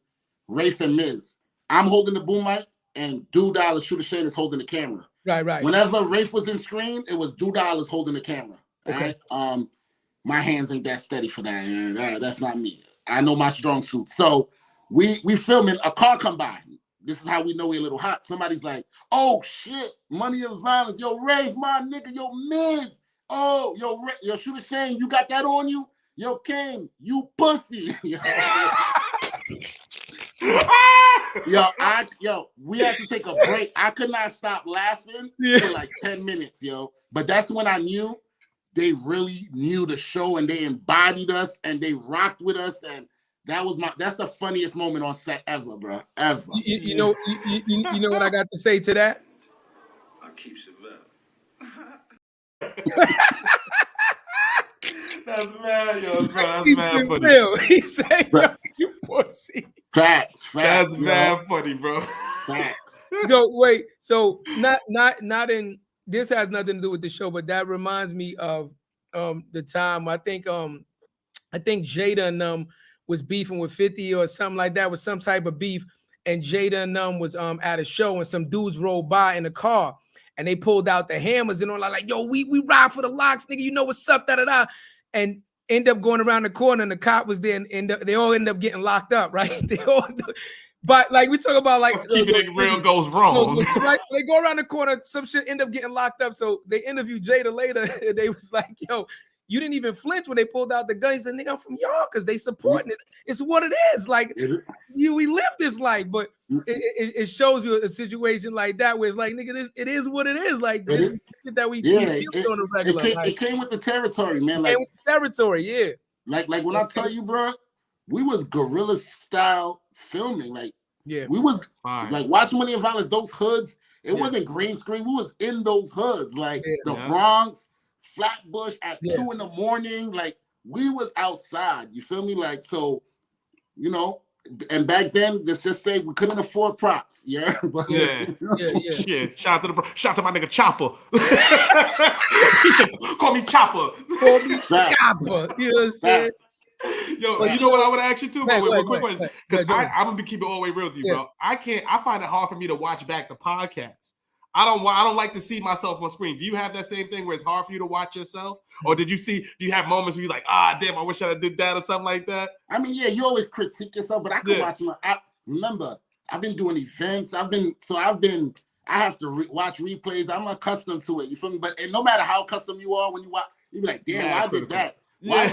Rafe and Miz. I'm holding the boom mic, and Doodall, Shooter Shane, is holding the camera. Right. Whenever Rafe was in screen, it was Doodall is holding the camera. Okay. Right? My hands ain't that steady for that. That's not me. I know my strong suit. So we filming, a car come by. This is how we know we're a little hot. Somebody's like, oh shit, Money and Violence. Yo, Rafe, my nigga, yo, Miz. Oh, yo, Shooter Shane, you got that on you? Yo, Kane, you pussy. Yo, we had to take a break. I could not stop laughing for like 10 minutes, yo. But that's when I knew they really knew the show, and they embodied us, and they rocked with us, and that's the funniest moment on set ever, bro. Ever. You know what I got to say to that? I keep it love. That's mad, yo, bro. That's mad funny. Real. He said, yo, you pussy. Facts. That's mad funny, bro. Facts. Yo, wait. So not in this has nothing to do with the show, but that reminds me of the time I think Jada and was beefing with 50 or something like that, with some type of beef, and Jada and was at a show, and some dudes rolled by in a car. And they pulled out the hammers and all like, yo, we ride for the locks, nigga. You know what's up, da-da-da. And end up going around the corner, and the cop was there, and they all end up getting locked up, right? But like we talk about, like keeping it real goes wrong. Right? So they go around the corner, some shit end up getting locked up. So they interviewed Jada later, and they was like, yo, you didn't even flinch when they pulled out the gun. He said, nigga, I'm from y'all, because they supporting this. It's what it is. Like, we live this life, but it shows you a situation like that where it's like, nigga, it is what it is. Like, this is that we feel on a regular. It came with the territory, man. Like, with the territory, yeah. Like when I tell you, bro, we was guerrilla style filming. Like, we was like watching Money and Violence, those hoods. It wasn't green screen. We was in those hoods, like the Bronx, Flatbush at 2 in the morning. Like, we was outside. You feel me? Like, so, you know, and back then, let's just say we couldn't afford props. Yeah. But, Yeah. Yeah. Shout out to my nigga Chopper. He should call me Chopper. Call me Facts. Chopper. You know what I'm saying? Yo, But you know what I would ask you too, bro? Go ahead, Quick go question. ahead. Because Go ahead. I'm gonna keep it all the way real with you, Yeah. bro. I find it hard for me to watch back the podcast. I don't like to see myself on screen. Do you have that same thing where it's hard for you to watch yourself? Or do you have moments where you're like, damn, I wish I did that or something like that? I mean, yeah, you always critique yourself, but I could watch remember, I've been doing events. I have to watch replays. I'm accustomed to it. You feel me? But no matter how accustomed you are, when you watch, you be like, damn, why I did that? Why I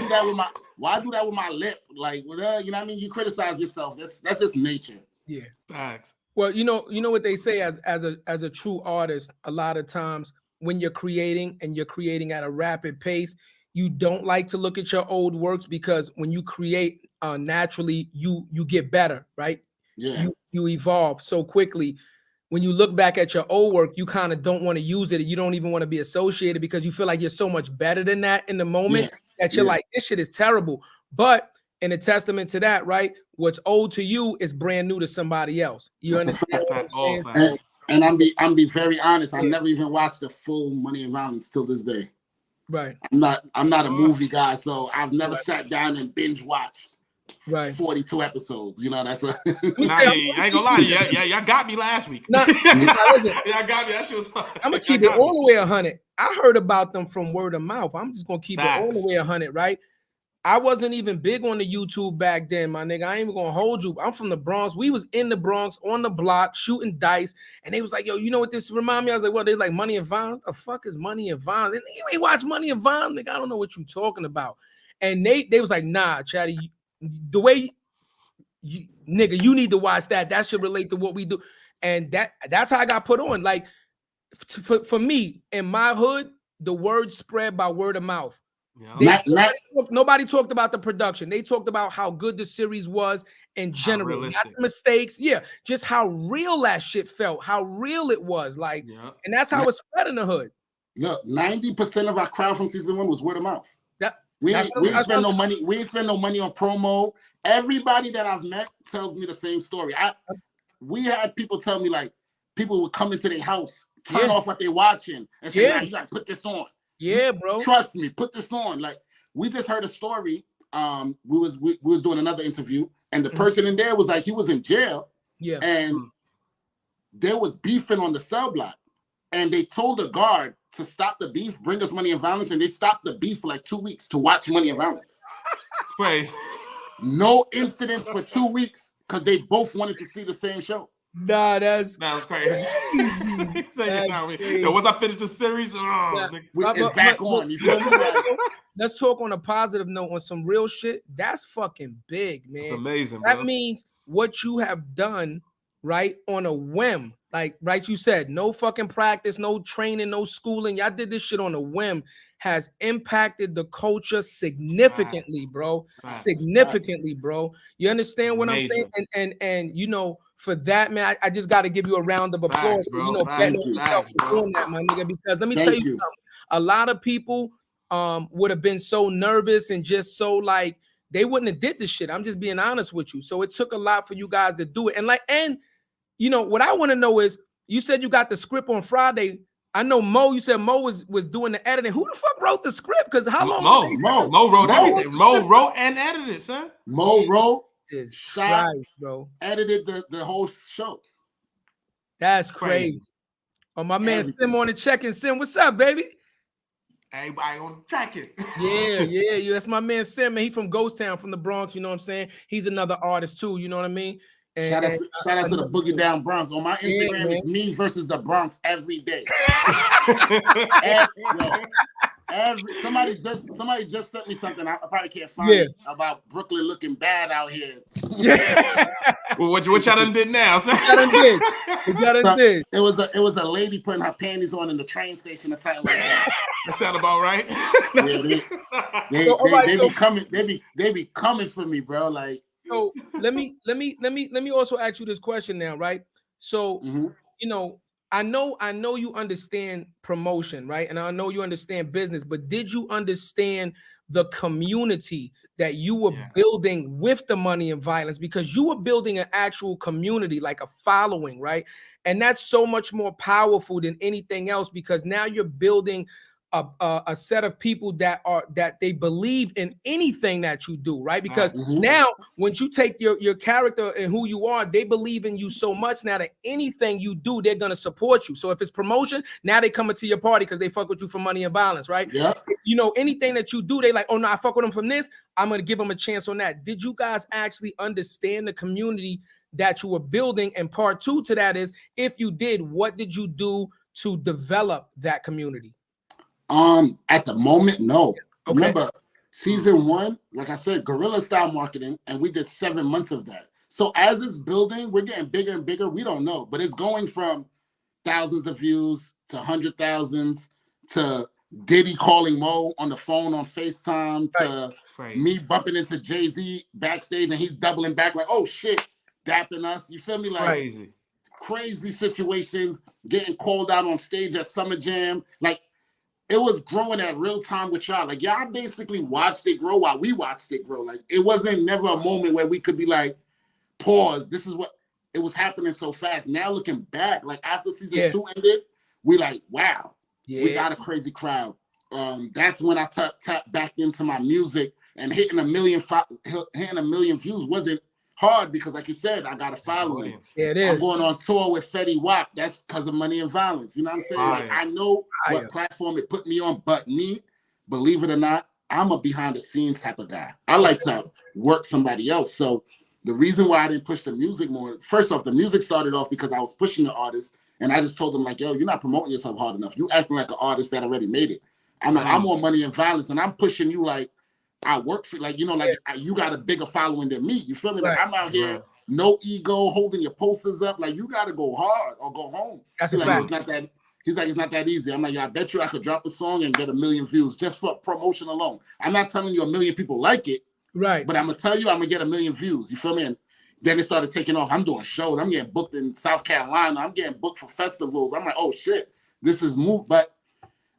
do that with my lip? Like, you know what I mean? You criticize yourself. That's just nature. Yeah. Facts. Well, you know what they say as a true artist, a lot of times when you're creating and you're creating at a rapid pace, you don't like to look at your old works because when you create naturally, you get better, right? Yeah. You evolve so quickly. When you look back at your old work, you kind of don't want to use it. You don't even want to be associated because you feel like you're so much better than that in the moment that you're like, this shit is terrible. But in a testament to that, right? What's old to you is brand new to somebody else. You understand what I'm saying? And I'm be very honest. I never even watched the full Money and Violence till this day. Right. I'm not a movie guy, so I've never sat down and binge watched 42 episodes. You know, that's a I ain't gonna lie. Y'all got me last week. Y'all got me. That shit was fun. I'm gonna keep it all the way 100. I heard about them from word of mouth. I'm just gonna keep it all the way 100, right? I wasn't even big on the YouTube back then, my nigga. I ain't even gonna hold you. I'm from the Bronx. We was in the Bronx on the block shooting dice, and they was like, "Yo, you know what this remind me?" I was like, "Well, they like Money and Violence. The fuck is Money and Violence? You ain't watch Money and Violence, nigga. I don't know what you talking about." And they was like, "Nah, Chatty, the way you nigga, you need to watch that. That should relate to what we do." And that's how I got put on. Like for me in my hood, the word spread by word of mouth. Nobody talked about the production. They talked about how good the series was in general, not the mistakes. Yeah, just how real that shit felt, how real it was. Like, and that's how it spread in the hood. Look, 90% of our crowd from season 1 was word of mouth. We ain't spend no money. We ain't spend no money on promo. Everybody that I've met tells me the same story. We had people tell me, like, people would come into their house, turn off what they're watching, and say, "Nah, you gotta put this on." Yeah, bro. Trust me, put this on. Like, we just heard a story. We was doing another interview, and the person in there was like, he was in jail. Yeah. And there was beefing on the cell block. And they told the guard to stop the beef, bring us Money and Violence, and they stopped the beef for like 2 weeks to watch Money and Violence. Crazy. No incidents for 2 weeks because they both wanted to see the same show. Nah, that's crazy. Yo, once I finish the series, it's back on. You feel me? Let's talk on a positive note on some real shit. That's fucking big, man. It's amazing, bro. That means what you have done, right, on a whim. Like, right, you said, no fucking practice, no training, no schooling. Y'all did this shit on a whim. Has impacted the culture significantly, bro. Significantly, bro. You understand what I'm saying? And you know, for that, man, I just got to give you a round of applause. Bro. You know, betting on yourself for doing that, my nigga. Because let me tell you something. A lot of people would have been so nervous and just so like they wouldn't have did this shit. I'm just being honest with you. So it took a lot for you guys to do it. And you know what I want to know is, you said you got the script on Friday. I know Mo. You said Mo was doing the editing. Who the fuck wrote the script? Because how long? Mo wrote everything. Mo wrote and edited, son. Mo wrote, shot, bro. Edited the whole show. That's crazy. Oh, my man Sim on the check-in. Sim, what's up, baby? Everybody on the check-in. Yeah. That's my man Sim, man. He from Ghost Town, from the Bronx. You know what I'm saying? He's another artist too. You know what I mean? Shout out to the Boogie Down Bronx. On my Instagram, it's me versus the Bronx every day. Somebody just sent me something. I probably can't find it about Brooklyn looking bad out here. Well, what y'all done did now? It was a lady putting her panties on in the train station or something like that. That sound about right. They be coming for me, bro. Like. So let me also ask you this question now, right? So you know, I know you understand promotion, right? And I know you understand business, but did you understand the community that you were building with the money and violence? Because you were building an actual community, like a following, right? And that's so much more powerful than anything else, because now you're building a set of people that they believe in anything that you do, right? Because now when you take your character and who you are, they believe in you so much now that anything you do, they're gonna support you. So if it's promotion, now they coming to your party because they fuck with you for money and violence, right? Yeah. You know, anything that you do, they like, oh no, I fuck with them from this, I'm gonna give them a chance on that. Did you guys actually understand the community that you were building? And part two to that is, if you did, what did you do to develop that community? At the moment, no. Okay. Remember, season 1, like I said, guerrilla style marketing, and we did 7 months of that. So as it's building, we're getting bigger and bigger. We don't know, but it's going from thousands of views to 100,000s to Diddy calling Mo on the phone on FaceTime to me bumping into Jay-Z backstage and he's doubling back like, oh shit, dapping us. You feel me? Like crazy situations, getting called out on stage at Summer Jam. Like, it was growing at real time with y'all. Like, y'all basically watched it grow while we watched it grow. Like, it wasn't never a moment where we could be like, pause. This is what it was happening so fast. Now looking back, like after season 2 ended, we like, wow, we got a crazy crowd. That's when I tapped back into my music, and hitting a million views wasn't hard because, like you said, I got a following. Yeah, it is. I'm going on tour with Fetty Wap. That's because of money and violence. You know what I'm saying? Like, I know what platform it put me on, but me, believe it or not, I'm a behind the scenes type of guy. I like to work somebody else. So the reason why I didn't push the music more, first off, the music started off because I was pushing the artist, and I just told them like, yo, you're not promoting yourself hard enough. You acting like an artist that already made it. I'm like, I'm on money and violence, and I'm pushing you like I work for, like, you know, like you got a bigger following than me. You feel me? Like, I'm out here, no ego, holding your posters up. Like, you got to go hard or go home. That's a like, fact. it's not that. He's like, it's not that easy. I'm like, yeah, I bet you I could drop a song and get 1 million views just for promotion alone. I'm not telling you 1 million people like it, right? But I'm gonna tell you, I'm gonna get 1 million views. You feel me? And then it started taking off. I'm doing shows. I'm getting booked in South Carolina. I'm getting booked for festivals. I'm like, oh shit, this is move. But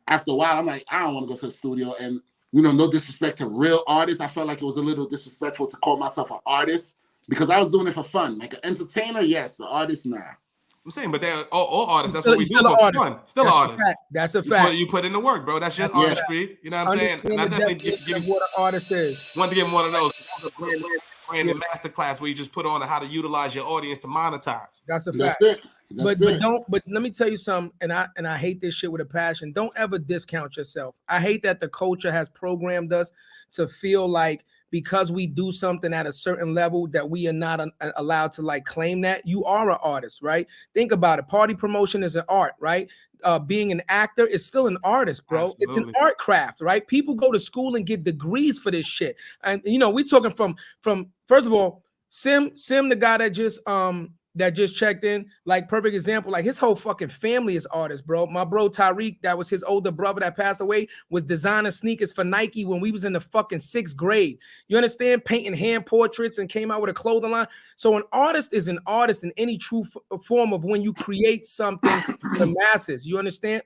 after a while, I'm like, I don't want to go to the studio. And you know, no disrespect to real artists. I felt like it was a little disrespectful to call myself an artist because I was doing it for fun. Like an entertainer, yes. An artist, nah. I'm saying, but they're all artists. That's what we do for fun. Still an artist. That's a fact. You put in the work, bro. That's just artistry. You know what I'm saying? And I definitely give what an artist is. Want to give him one of those branding masterclass where you just put on how to utilize your audience to monetize. That's a fact. That's it. But let me tell you something, and I hate this shit with a passion. Don't ever discount yourself. I hate that the culture has programmed us to feel like because we do something at a certain level that we are not allowed to like claim that. You are an artist, right? Think about it. Party promotion is an art, right? Being an actor is still an artist, bro. Absolutely. It's an art craft, right? People go to school and get degrees for this shit. And you know, we're talking from first of all, Sim, the guy that just checked in, like perfect example, like his whole fucking family is artists, bro. My bro Tyreek, that was his older brother that passed away, was designing sneakers for Nike when we was in the fucking 6th grade. You understand? Painting hand portraits and came out with a clothing line. So an artist is an artist in any true form of when you create something for the masses. You understand?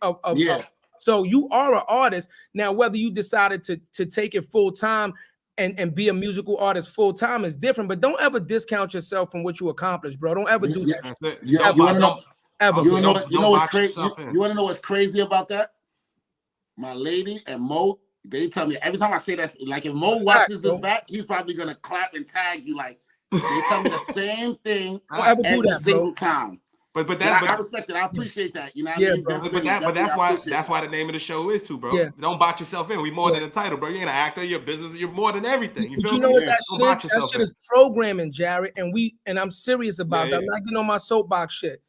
So you are an artist. Now, whether you decided to take it full time and be a musical artist full time is different, but don't ever discount yourself from what you accomplished, bro. Don't ever do that. You want to know? Ever. You know what's crazy? You want to know what's crazy about that? My lady and Mo, they tell me every time I say that, like if Mo watches this back, he's probably gonna clap and tag you. Like they tell me the same thing every single time. But I respect it. I appreciate that. You know what I mean? But that's why the name of the show is too, bro. Yeah. Don't box yourself in. We more than a title, bro. You ain't an actor, you're a business, you're more than everything. You feel me? Know what that shit is? That shit is programming, Jarrett. And I'm serious about that. I'm not getting on my soapbox shit.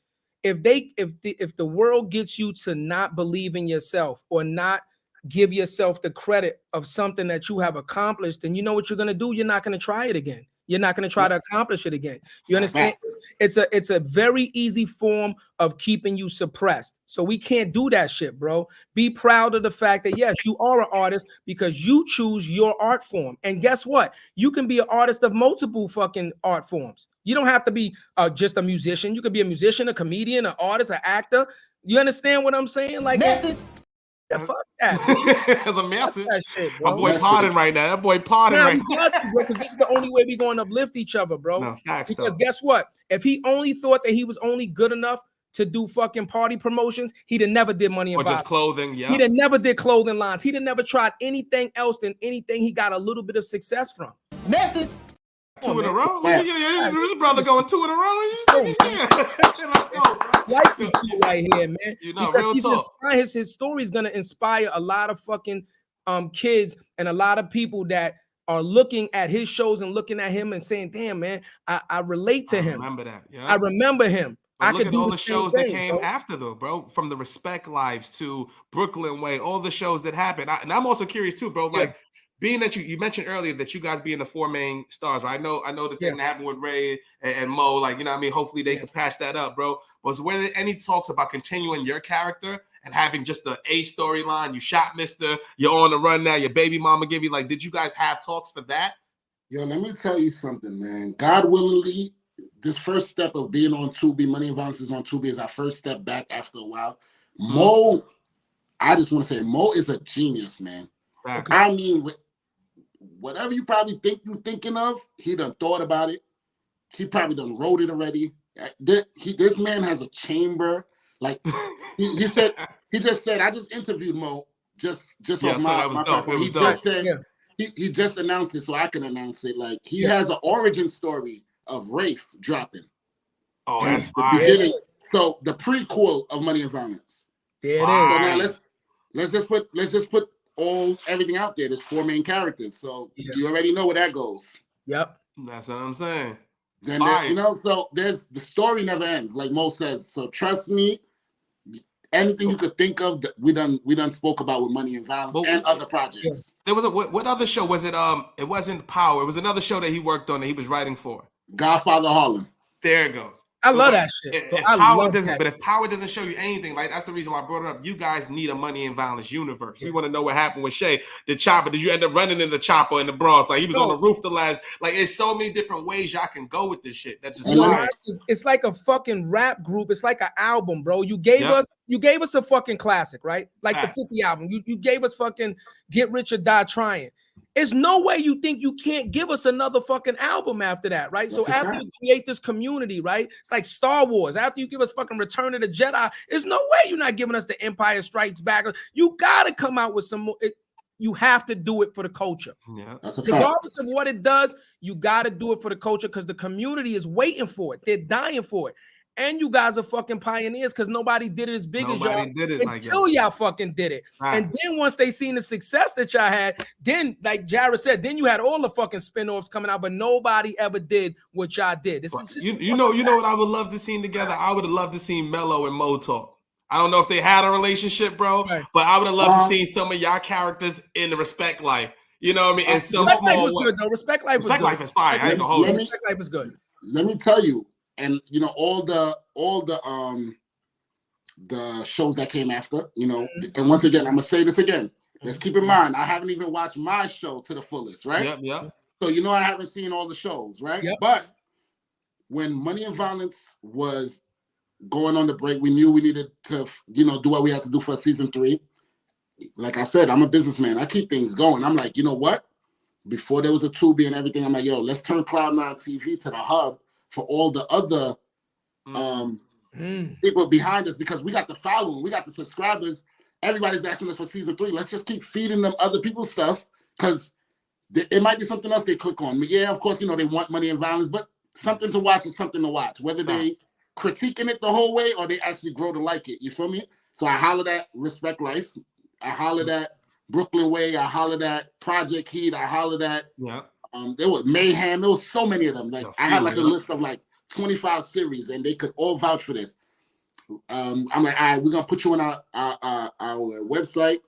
If the world gets you to not believe in yourself or not give yourself the credit of something that you have accomplished, then you know what you're gonna do? You're not gonna try it again. You're not going to try to accomplish it again. You understand? It's a very easy form of keeping you suppressed. So we can't do that shit, bro. Be proud of the fact that, yes, you are an artist because you choose your art form. And guess what? You can be an artist of multiple fucking art forms. You don't have to be just a musician. You could be a musician, a comedian, an artist, an actor. You understand what I'm saying? Like, yeah, fuck that. As a message. That shit, My bro. boy potting right now. That boy potting Nah, right we got to, bro, because this is the only way we're going to uplift each other, bro. No, facts, because though. guess what? If he only thought that he was only good enough to do fucking party promotions, he'd have never did money and or just clothing. Yeah, he'd have never did clothing lines. He'd have never tried anything else than anything he got a little bit of success from. Message. Two in a row. Yeah. This brother going 2 in a row. Yeah. Let's go, bro. Like this dude right here, man. You know, because real he's talk. inspiring. His story is gonna inspire a lot of fucking kids and a lot of people that are looking at his shows and looking at him and saying, "Damn, man, I relate to him. Remember that? Yeah. I remember him." But I look could at do all the the same shows thing, that came bro. after, though, bro. From the Respect Lives to Brooklyn Way, all the shows that happened. And I'm also curious too, bro. Like, being that you mentioned earlier that you guys being the 4 main stars, right? I know the thing that happened with Ray and Mo, like, you know what I mean? Hopefully they can patch that up, bro. Was there any talks about continuing your character and having just the A storyline? You shot Mr. You're on the run now. Your baby mama give you, like, did you guys have talks for that? Yo, let me tell you something, man. God willingly, this first step of being on Tubi, Money and Violence is on Tubi, is our first step back after a while. Mo, I just want to say, Mo is a genius, man. Fact. I mean, whatever you probably think you're thinking of, he done thought about it. He probably done wrote it already. This man has a chamber. Like he just said, I just interviewed Mo just off my platform. He just said he just announced it so I can announce it. Like he has an origin story of Rafe dropping. Oh, that's fire. So the prequel of Money and Violence. There it is. So now let's just put everything out there. There's 4 main characters, so you already know where that goes. Yep, that's what I'm saying. Then so there's the story never ends, like Mo says. So trust me, anything you could think of, we done spoke about with Money and Violence and other projects. There was what other show was it? It wasn't Power. It was another show that he worked on that he was writing for. Godfather Harlem. There it goes. I love that shit. But if Power doesn't show you anything, like that's the reason why I brought it up. You guys need a Money and Violence universe. We want to know what happened with Shay. The chopper. Did you end up running in the chopper in the Bronx? Like he was on the roof the last. Like it's so many different ways y'all can go with this shit. That's just it's like a fucking rap group. It's like an album, bro. You gave us a fucking classic, right? Like the 50 album. You gave us fucking Get Rich or Die Trying. There's no way you think you can't give us another fucking album after that, right? So after you create this community, right? It's like Star Wars. After you give us fucking Return of the Jedi, there's no way you're not giving us the Empire Strikes Back. You gotta come out with some more. You have to do it for the culture. Yeah, that's a fact. Regardless of what it does, you gotta do it for the culture because the community is waiting for it. They're dying for it. And you guys are fucking pioneers because nobody did it as big as y'all until y'all fucking did it. Right. And then once they seen the success that y'all had, then like Jarrett said, then you had all the fucking spin-offs coming out, but nobody ever did what y'all did. This is just you know what I would love to see together? I would have loved to see Mello and Mo talk. I don't know if they had a relationship, bro, but I would have loved to see some of y'all characters in the Respect Life. You know what I mean? In some Respect small Life was good, though. Respect Life is fire. I ain't gonna hold it. Respect Life is good. Let me tell you. And you know all the shows that came after, you know, and once again, I'm gonna say this again. Let's keep in mind, I haven't even watched my show to the fullest, right? Yep. So you know I haven't seen all the shows, right? Yep. But when Money and Violence was going on the break, we knew we needed to, you know, do what we had to do for season 3. Like I said, I'm a businessman. I keep things going. I'm like, you know what? Before there was a Tubi and everything, I'm like, yo, let's turn Cloud9 TV to the hub for all the other people behind us because we got the following, we got the subscribers. Everybody's asking us for season 3. Let's just keep feeding them other people's stuff because it might be something else they click on. Yeah, of course, you know, they want Money and Violence, but something to watch is something to watch, whether they critiquing it the whole way or they actually grow to like it. You feel me? So I hollered at Respect Life. I hollered at Brooklyn Way. I hollered at Project Heat. I hollered at there was Mayhem. There was so many of them. Like I had like a list of like 25 series, and they could all vouch for this. I'm like, all right, we're gonna put you on our website.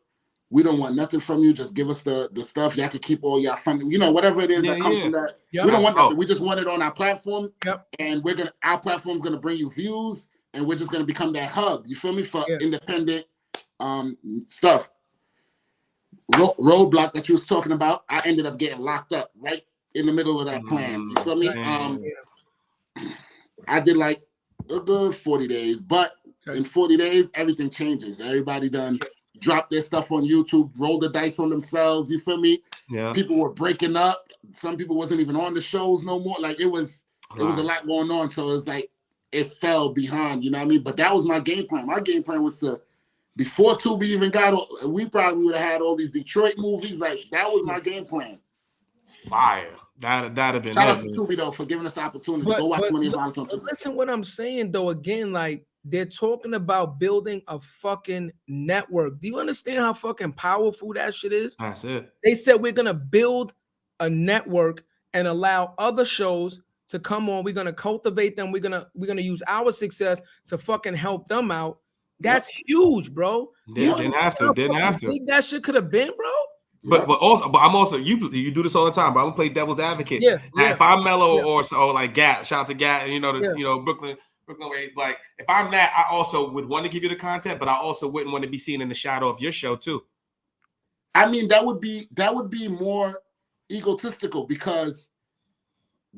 We don't want nothing from you. Just give us the stuff. Y'all can keep all y'all funding. You know, whatever it is that comes from that. We don't want nothing. We just want it on our platform. And our platform's gonna bring you views, and we're just gonna become that hub. You feel me? For independent stuff. Roadblock that you was talking about, I ended up getting locked up right in the middle of that plan. You feel me? I did like a good 40 days, but In 40 days, everything changes. Everybody done drop their stuff on YouTube, roll the dice on themselves. You feel me? Yeah. People were breaking up. Some people wasn't even on the shows no more. Like it was a lot going on. So it's like it fell behind. You know what I mean? But that was my game plan. My game plan was to, before Tubi even got, we probably would have had all these Detroit movies. Like that was my game plan. Fire. That'd have been. Shout out to Tubi though for giving us the opportunity to go watch Money and Violence on Tubi. Listen, what I'm saying though, again, like they're talking about building a fucking network. Do you understand how fucking powerful that shit is? That's it. They said we're gonna build a network and allow other shows to come on. We're gonna cultivate them. We're gonna use our success to fucking help them out. That's huge, bro. Didn't have to. Think that shit could have been, bro. But I'm also you do this all the time. But I'm gonna play devil's advocate. Yeah. If I'm Mello or like Gat, shout out to Gat, and you know Brooklyn way. Like if I'm that, I also would want to give you the content, but I also wouldn't want to be seen in the shadow of your show too. I mean, that would be more egotistical because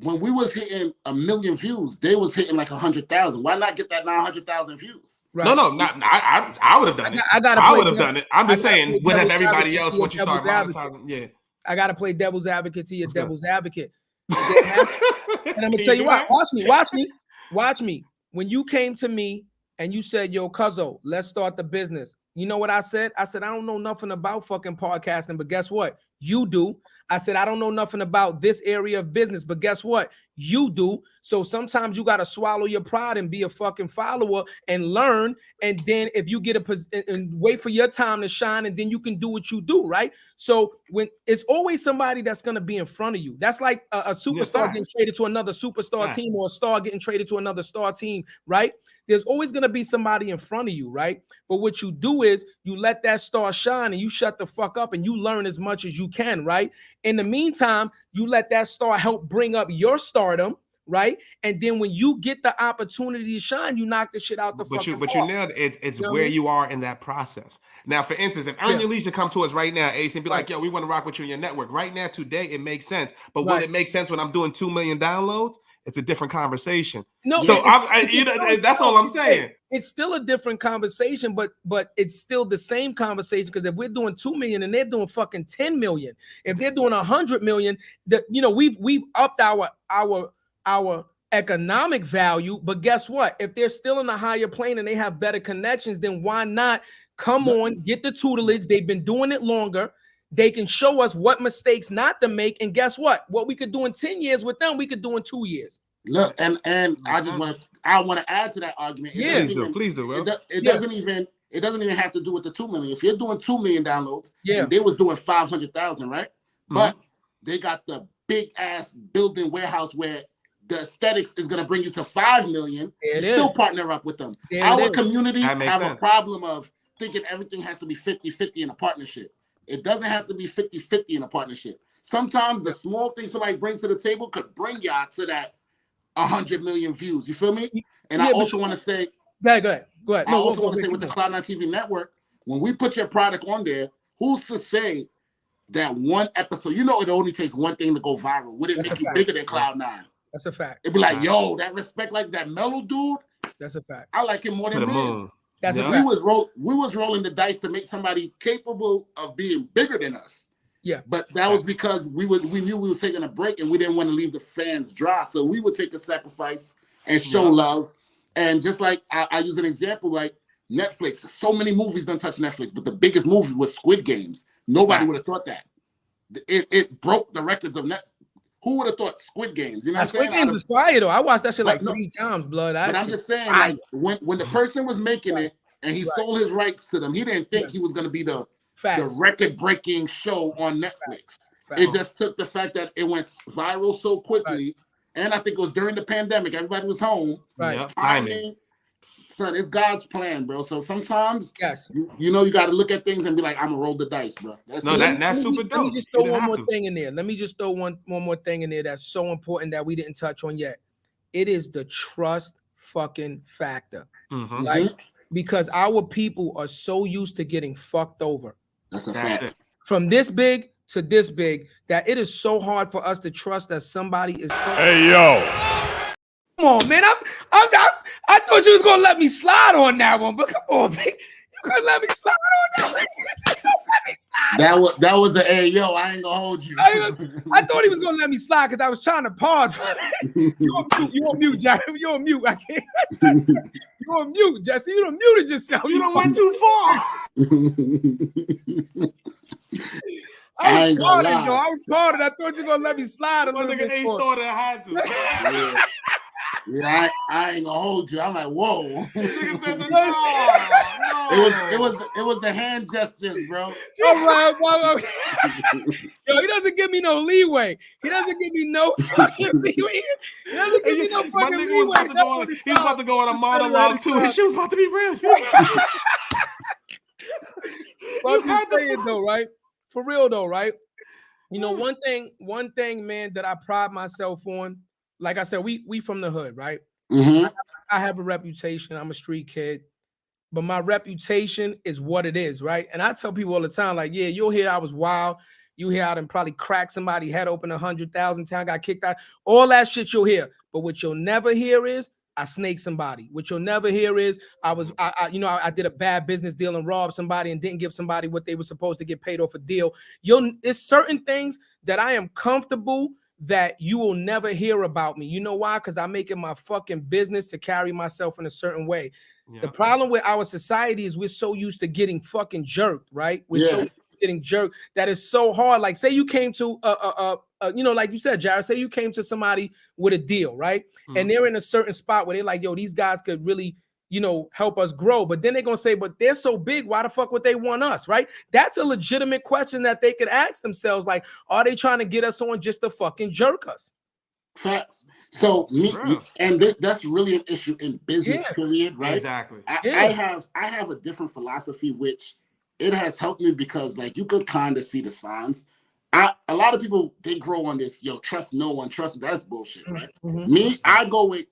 when we was hitting 1 million views, they was hitting like 100,000. Why not get that 900,000 views? Right. No, I would have done it. I would have done it. I'm just saying, would have everybody else once you start monetizing? Yeah. I gotta play devil's advocate to your devil's advocate. And I'm gonna tell you what. Watch me. When you came to me and you said, "Yo, Cuzzo, let's start the business," you know what I said? I said, I don't know nothing about fucking podcasting, but guess what? You do. I said, I don't know nothing about this area of business, but guess what? You do. So sometimes you got to swallow your pride and be a fucking follower and learn. And then if you get and wait for your time to shine, and then you can do what you do, right? So when it's always somebody that's going to be in front of you. That's like a superstar getting traded to another superstar team, or a star getting traded to another star team, right? There's always going to be somebody in front of you, right? But what you do is you let that star shine and you shut the fuck up and you learn as much as you can, right? In the meantime, you let that star help bring up your stardom, right? And then when you get the opportunity to shine, you knock the shit out the fucking But you nailed it. It's you know where you are in that process. Now, for instance, if Earn Your Leisure come to us right now, Ace, and be like, yo, we want to rock with you in your network. Right now, today, it makes sense. But will it make sense when I'm doing 2 million downloads? It's a different conversation. No, so that's all I'm saying. It's still a different conversation, but it's still the same conversation, because if we're doing 2 million and they're doing fucking 10 million, if they're doing 100 million, we've upped our economic value. But guess what? If they're still in a higher plane and they have better connections, then why not come on, get the tutelage? They've been doing it longer. They can show us what mistakes not to make. And guess what? What we could do in 10 years with them, we could do in 2 years. Look, and I want to add to that argument. Please do. Bro. It doesn't even have to do with the 2 million. If you're doing 2 million downloads, and they was doing 500,000, right? Mm-hmm. But they got the big ass building warehouse where the aesthetics is going to bring you to 5 million. Still partner up with them. Our community have a problem of thinking everything has to be 50-50 in a partnership. It doesn't have to be 50-50 in a partnership. Sometimes the small thing somebody brings to the table could bring y'all to that 100 million views. You feel me? And I also want to say, go ahead. I also want to say with the Cloud9 TV network, when we put your product on there, who's to say that one episode, it only takes one thing to go viral? Would it make you bigger than Cloud9? That's a fact. It'd be like, yo, that respect, like that Mellow dude. That's a fact. I like him more than Miz. That's a fact. We was rolling the dice to make somebody capable of being bigger than us. Yeah. But that was because we knew we was taking a break and we didn't want to leave the fans dry. So we would take a sacrifice and show love. And just like I use an example, like Netflix, so many movies don't touch Netflix, but the biggest movie was Squid Games. Nobody would have thought that. It broke the records of Netflix. Who would have thought Squid Games? You know what I'm saying? Squid Games is fire though. I watched that shit like 3 times, blood. But I'm just saying, like when the person was making it and he sold his rights to them, he didn't think he was going to be the record-breaking show on Netflix. It just took the fact that it went viral so quickly, and I think it was during the pandemic. Everybody was home. Right. Timing. Son, it's God's plan, bro. So sometimes, you got to look at things and be like, I'm gonna roll the dice, bro. That's super dope. Let me just throw one more thing in there. Let me just throw one more thing in there that's so important that we didn't touch on yet. It is the trust fucking factor. Mm-hmm. Like, because our people are so used to getting fucked over. That's a fact. From this big to this big, that it is so hard for us to trust that somebody is. Hey, yo. on, man. I thought you was gonna let me slide on that one, but come on, man. You couldn't let me slide on that one. That was the hey yo, I ain't gonna hold you. I thought he was gonna let me slide because I was trying to pause. You on mute, Jack. You on mute. I can't. You on mute, Jesse. You done muted yourself. You done went too far. I ain't gonna lie. I was parted. I thought you were gonna let me slide a One little nigga bit. Ace thought I had to. Yeah, I ain't gonna hold you. I'm like, whoa. Nigga said the It was the hand gestures, bro. Well, yo, he doesn't give me no leeway. He doesn't give me no fucking leeway. He doesn't give me no My fucking nigga leeway. was about to go on. He was about to go on a monologue too. His shit was about to be real. Well, I'm just saying though, right? For real though, right? You know, one thing, man, that I pride myself on. Like I said, we from the hood, right? Mm-hmm. I have a reputation. I'm a street kid, but my reputation is what it is, right? And I tell people all the time, like, yeah, you'll hear I was wild. You hear I done probably cracked somebody head open 100,000 times, got kicked out. All that shit you'll hear. But what you'll never hear is I snaked somebody. What you'll never hear is I did a bad business deal and robbed somebody and didn't give somebody what they were supposed to get paid off a deal. It's certain things that I am comfortable that you will never hear about me. You know why? Because I make it my fucking business to carry myself in a certain way. Yeah. The problem with our society is we're so used to getting fucking jerked, right? We're so used to getting jerked that is so hard. Like, say you came to like you said, Jarrett, say you came to somebody with a deal, right? Mm-hmm. And they're in a certain spot where they're like, yo, these guys could really, help us grow. But then they're going to say, but they're so big, why the fuck would they want us, right? That's a legitimate question that they could ask themselves. Like, are they trying to get us on just to fucking jerk us? Facts. So that's really an issue in business, period, right? Exactly. I have a different philosophy, which it has helped me because, like, you could kind of see the signs. A lot of people, they grow on this, trust no one, that's bullshit, right? Mm-hmm. Me, I go with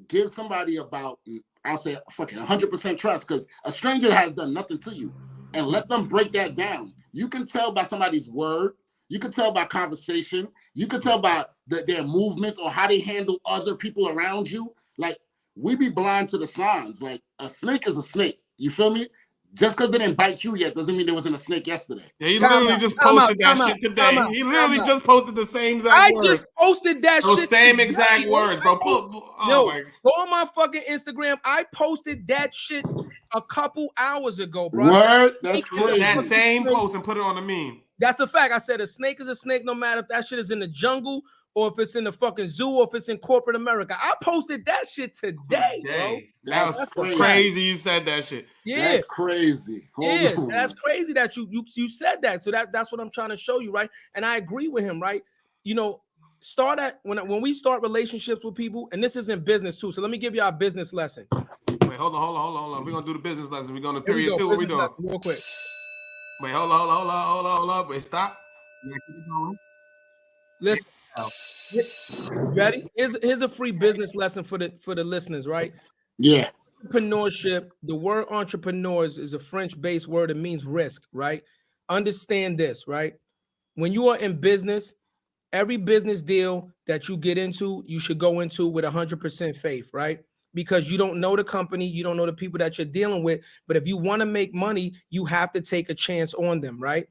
give somebody about, I'll say fucking 100% trust, because a stranger has done nothing to you, and let them break that down. You can tell by somebody's word. You can tell by conversation. You can tell by their movements or how they handle other people around you. Like, we be blind to the signs. Like, a snake is a snake. You feel me? Just because they didn't bite you yet doesn't mean there wasn't a snake yesterday. Yeah, he literally just posted that shit today. He literally just posted the same exact words. I just posted that shit. Those same exact words, bro. Go on my fucking Instagram. I posted that shit a couple hours ago, bro. Word? That's crazy. That same post and put it on the meme. That's a fact. I said a snake is a snake no matter if that shit is in the jungle or if it's in the fucking zoo or if it's in corporate America. I posted that shit today, bro. That was crazy. You said that shit. Yeah. That's crazy. That's crazy that you said that. So that's what I'm trying to show you, right? And I agree with him, right? Start at when we start relationships with people, and this is in business too. So let me give you our business lesson. Wait, hold on. We're gonna do the business lesson. We're going to period two. What we doing? Real quick. Wait, hold on. Wait, stop. Listen, ready? Here's a free business lesson for the listeners, right? Yeah. Entrepreneurship. The word entrepreneurs is a French-based word. It means risk, right? Understand this, right? When you are in business, every business deal that you get into, you should go into with 100% faith, right? Because you don't know the company, you don't know the people that you're dealing with. But if you want to make money, you have to take a chance on them, right?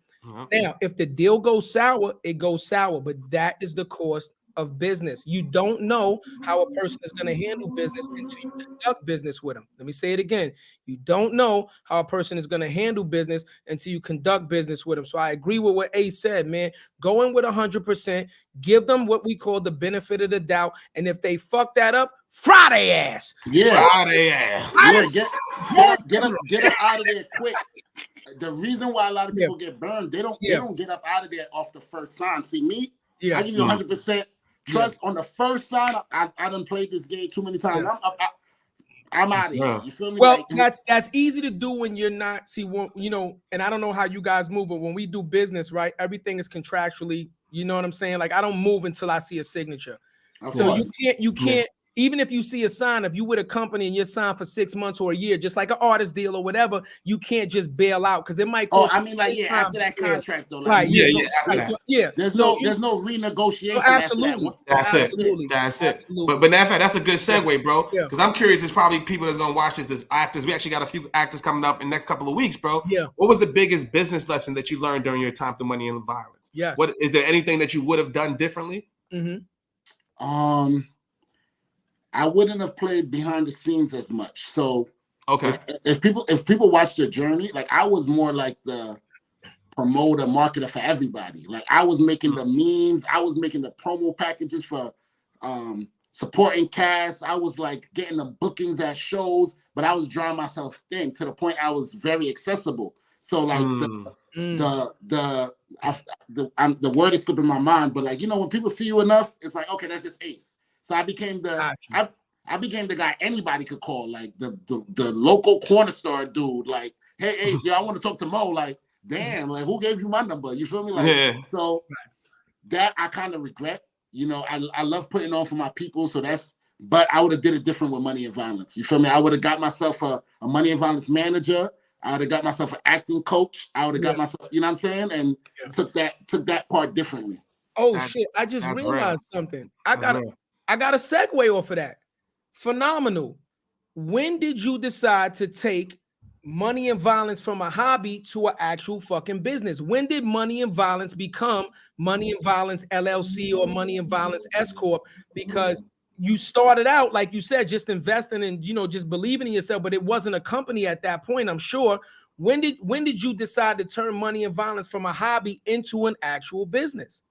Now, if the deal goes sour, it goes sour, but that is the cost of business. You don't know how a person is going to handle business until you conduct business with them. Let me say it again. You don't know how a person is going to handle business until you conduct business with them. So I agree with what Ace said, man. Go in with 100%, give them what we call the benefit of the doubt. And if they fuck that up, fry their ass. Yeah. Fry their ass. Yeah, get them out of there quick. The reason why a lot of people get burned, they don't get up out of there off the first sign. See me, I give you 100% trust on the first sign. I done played this game too many times. I'm out of here. You feel me? Well, that's easy to do when you're not. See, and I don't know how you guys move, but when we do business, right, everything is contractually. You know what I'm saying? Like, I don't move until I see a signature. So you can't Even if you see a sign, if you with a company and you're signed for 6 months or a year, just like an artist deal or whatever, you can't just bail out because it might cost. Oh, I mean, like, yeah, after that contract though, like, right? Yeah, after that. So, yeah. There's so no renegotiation. No, absolutely. That's Absolutely. it. That's it. Absolutely. But that's a good segue, bro. Yeah. Because I'm curious, there's probably people that's gonna watch this as actors. We actually got a few actors coming up in the next couple of weeks, bro. Yeah. What was the biggest business lesson that you learned during your time through Money and Violence? Yes. What is there anything that you would have done differently? Mm-hmm. I wouldn't have played behind the scenes as much. So okay, if people watch the journey, like I was more like the promoter, marketer for everybody. Like I was making the memes, I was making the promo packages for supporting cast. I was like getting the bookings at shows, but I was drawing myself thin to the point I was very accessible. So like the word is slipping my mind, but like, you know, when people see you enough, it's like, okay, that's just Ace. So I became I became the guy anybody could call, like the local corner store dude. Like, hey Ace, yo, I want to talk to Mo. Like, damn, like who gave you my number? You feel me? Like, so that I kind of regret. You know, I love putting on for my people. So but I would have did it different with Money and Violence. You feel me? I would have got myself a Money and Violence manager. I would have got myself an acting coach. I would have got myself, you know what I'm saying? And took that part differently. Oh shit! I just realized something. I got a segue off of that. Phenomenal. When did you decide to take Money and Violence from a hobby to an actual fucking business? When did Money and Violence become Money and Violence LLC or Money and Violence S Corp? Because you started out, like you said, just investing and, you know, just believing in yourself, but it wasn't a company at that point, I'm sure. When did you decide to turn Money and Violence from a hobby into an actual business?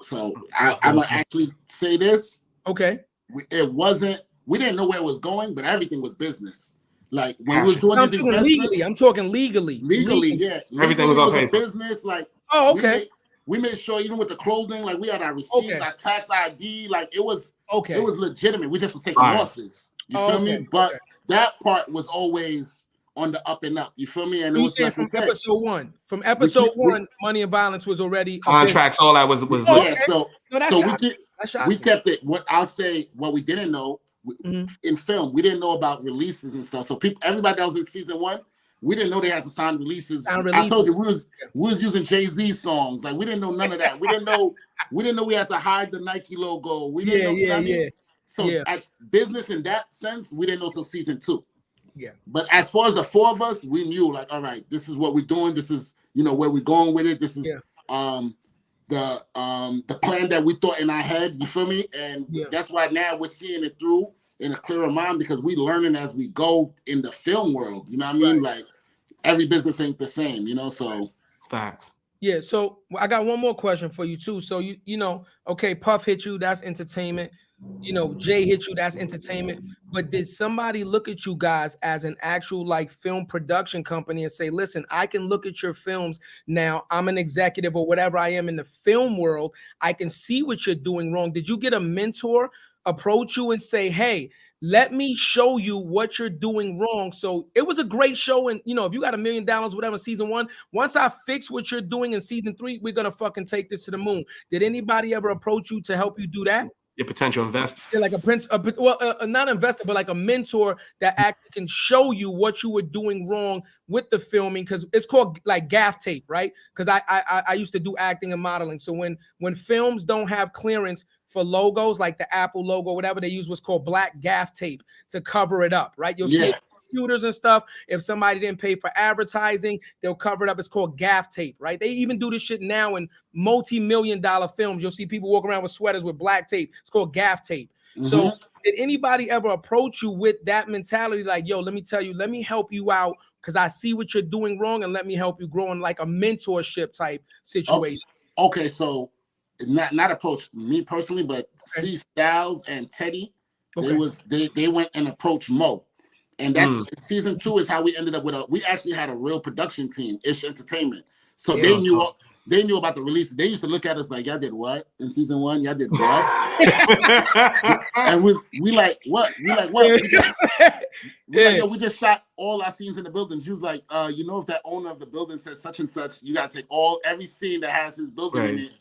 So I'm gonna actually say this. Okay. We didn't know where it was going, but everything was business. Like when we was doing these investments, I'm talking legally. Yeah. Everything was okay. A business. Like, okay. We made sure, even with the clothing, like we had our receipts, our tax ID, like it was okay. It was legitimate. We just was taking losses. You feel me? But that part was always on the up and up. You feel me? And it was like from episode one. From episode one, Money and Violence was already contracts. All that was. Yeah. So we kept it. What I'll say, what we didn't know in film, we didn't know about releases and stuff. So everybody that was in season one, we didn't know they had to sign releases. I told you we was using Jay-Z songs. Like we didn't know none of that. We didn't know we had to hide the Nike logo. We didn't know. So at business in that sense, we didn't know till season 2. Yeah. But as far as the 4 of us, we knew, like, all right, this is what we're doing. This is, you know, where we're going with it. This is the plan that we thought in our head. You feel me? And that's why now we're seeing it through in a clearer mind, because we learning as we go in the film world. You know what I mean? Like every business ain't the same, you know. So facts. Yeah. So I got one more question for you too. So you know, okay, Puff hit you, that's entertainment. You know, Jay hit you, that's entertainment. But did somebody look at you guys as an actual like film production company and say, listen, I can look at your films now, I'm an executive or whatever I am in the film world, I can see what you're doing wrong? Did you get a mentor approach you and say, hey, let me show you what you're doing wrong? So it was a great show. And, you know, if you got $1 million, whatever, season 1, once I fix what you're doing in season 3, we're going to fucking take this to the moon. Did anybody ever approach you to help you do that? Your potential investor. Yeah, like not investor, but like a mentor that actually can show you what you were doing wrong with the filming, because it's called like gaff tape, right? Because I used to do acting and modeling. So when films don't have clearance for logos, like the Apple logo, whatever they use, was called black gaff tape to cover it up, right? You'll see it computers and stuff. If somebody didn't pay for advertising, they'll cover it up. It's called gaff tape, right? They even do this shit now in multi-million-dollar films. You'll see people walk around with sweaters with black tape. It's called gaff tape. So did anybody ever approach you with that mentality? Like, yo, let me tell you, let me help you out because I see what you're doing wrong and let me help you grow in like a mentorship type situation. Okay, so not approach me personally, but C Styles and Teddy, they went and approached Mo. And that's season 2 is how we ended up with we actually had a real production team, Ish Entertainment. So they knew about the release. They used to look at us like, y'all did what in season 1? Y'all did what? And we like, what? We like, what? We just shot all our scenes in the building. She was like, you know, if that owner of the building says such and such, you gotta take every scene that has his building in it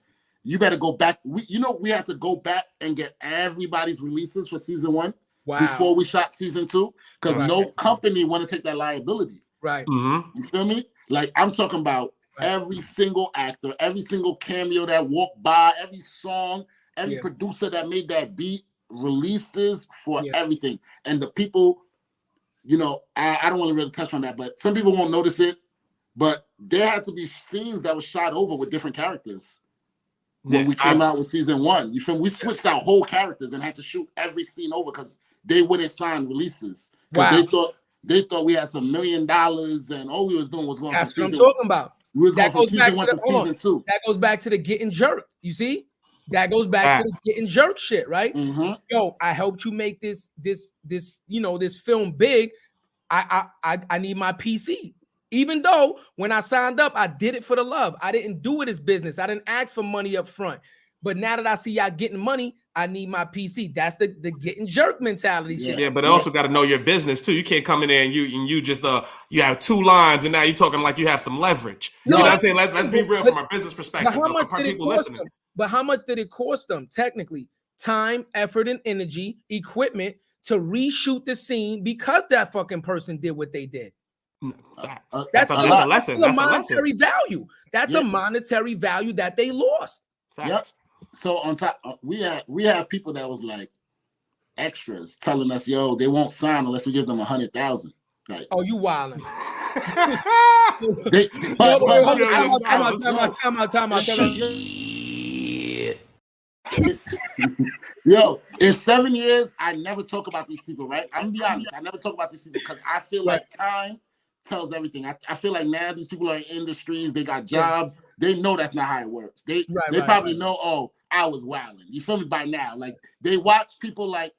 you better go back. We had to go back and get everybody's releases for season 1 before we shot season 2, because no company want to take that liability. Right. Mm-hmm. You feel me? Like, I'm talking about every single actor, every single cameo that walked by, every song, every producer that made that beat, releases for everything. And the people, you know, I don't want to really touch on that, but some people won't notice it. But there had to be scenes that were shot over with different characters when we came out with season 1. You feel me? We switched out whole characters and had to shoot every scene over because they wouldn't sign releases. Because they thought we had some $1 million and all we was doing was going. That's what I'm talking about. We was going from season 1 to season 2. That goes back to the getting jerked. You see? That goes back to the getting jerked shit, right? Mm-hmm. Yo, I helped you make this film big. I need my PC. Even though when I signed up, I did it for the love. I didn't do it as business. I didn't ask for money up front. But now that I see y'all getting money, I need my PC. That's the getting jerk mentality. Yeah, but also got to know your business too. You can't come in there and you just you have 2 lines and now you're talking like you have some leverage. You know what I'm saying? Let's be real from a business perspective. But how much did it cost them? But how much did it cost them? Technically, time, effort, and energy, equipment to reshoot the scene because that fucking person did what they did. That's a lesson. That's a monetary value. That's a monetary value that they lost. Yep. So on top, we had people that was like extras telling us, "Yo, they won't sign unless we give them 100,000." Like, oh, you wildin'. Time out. Yo, in 7 years, I never talk about these people, right? I'm gonna be honest. I never talk about these people because I feel like time tells everything. I feel like now these people are in industries, they got jobs, they know that's not how it works. They probably know, oh, I was wilding. You feel me? By now, like they watch people like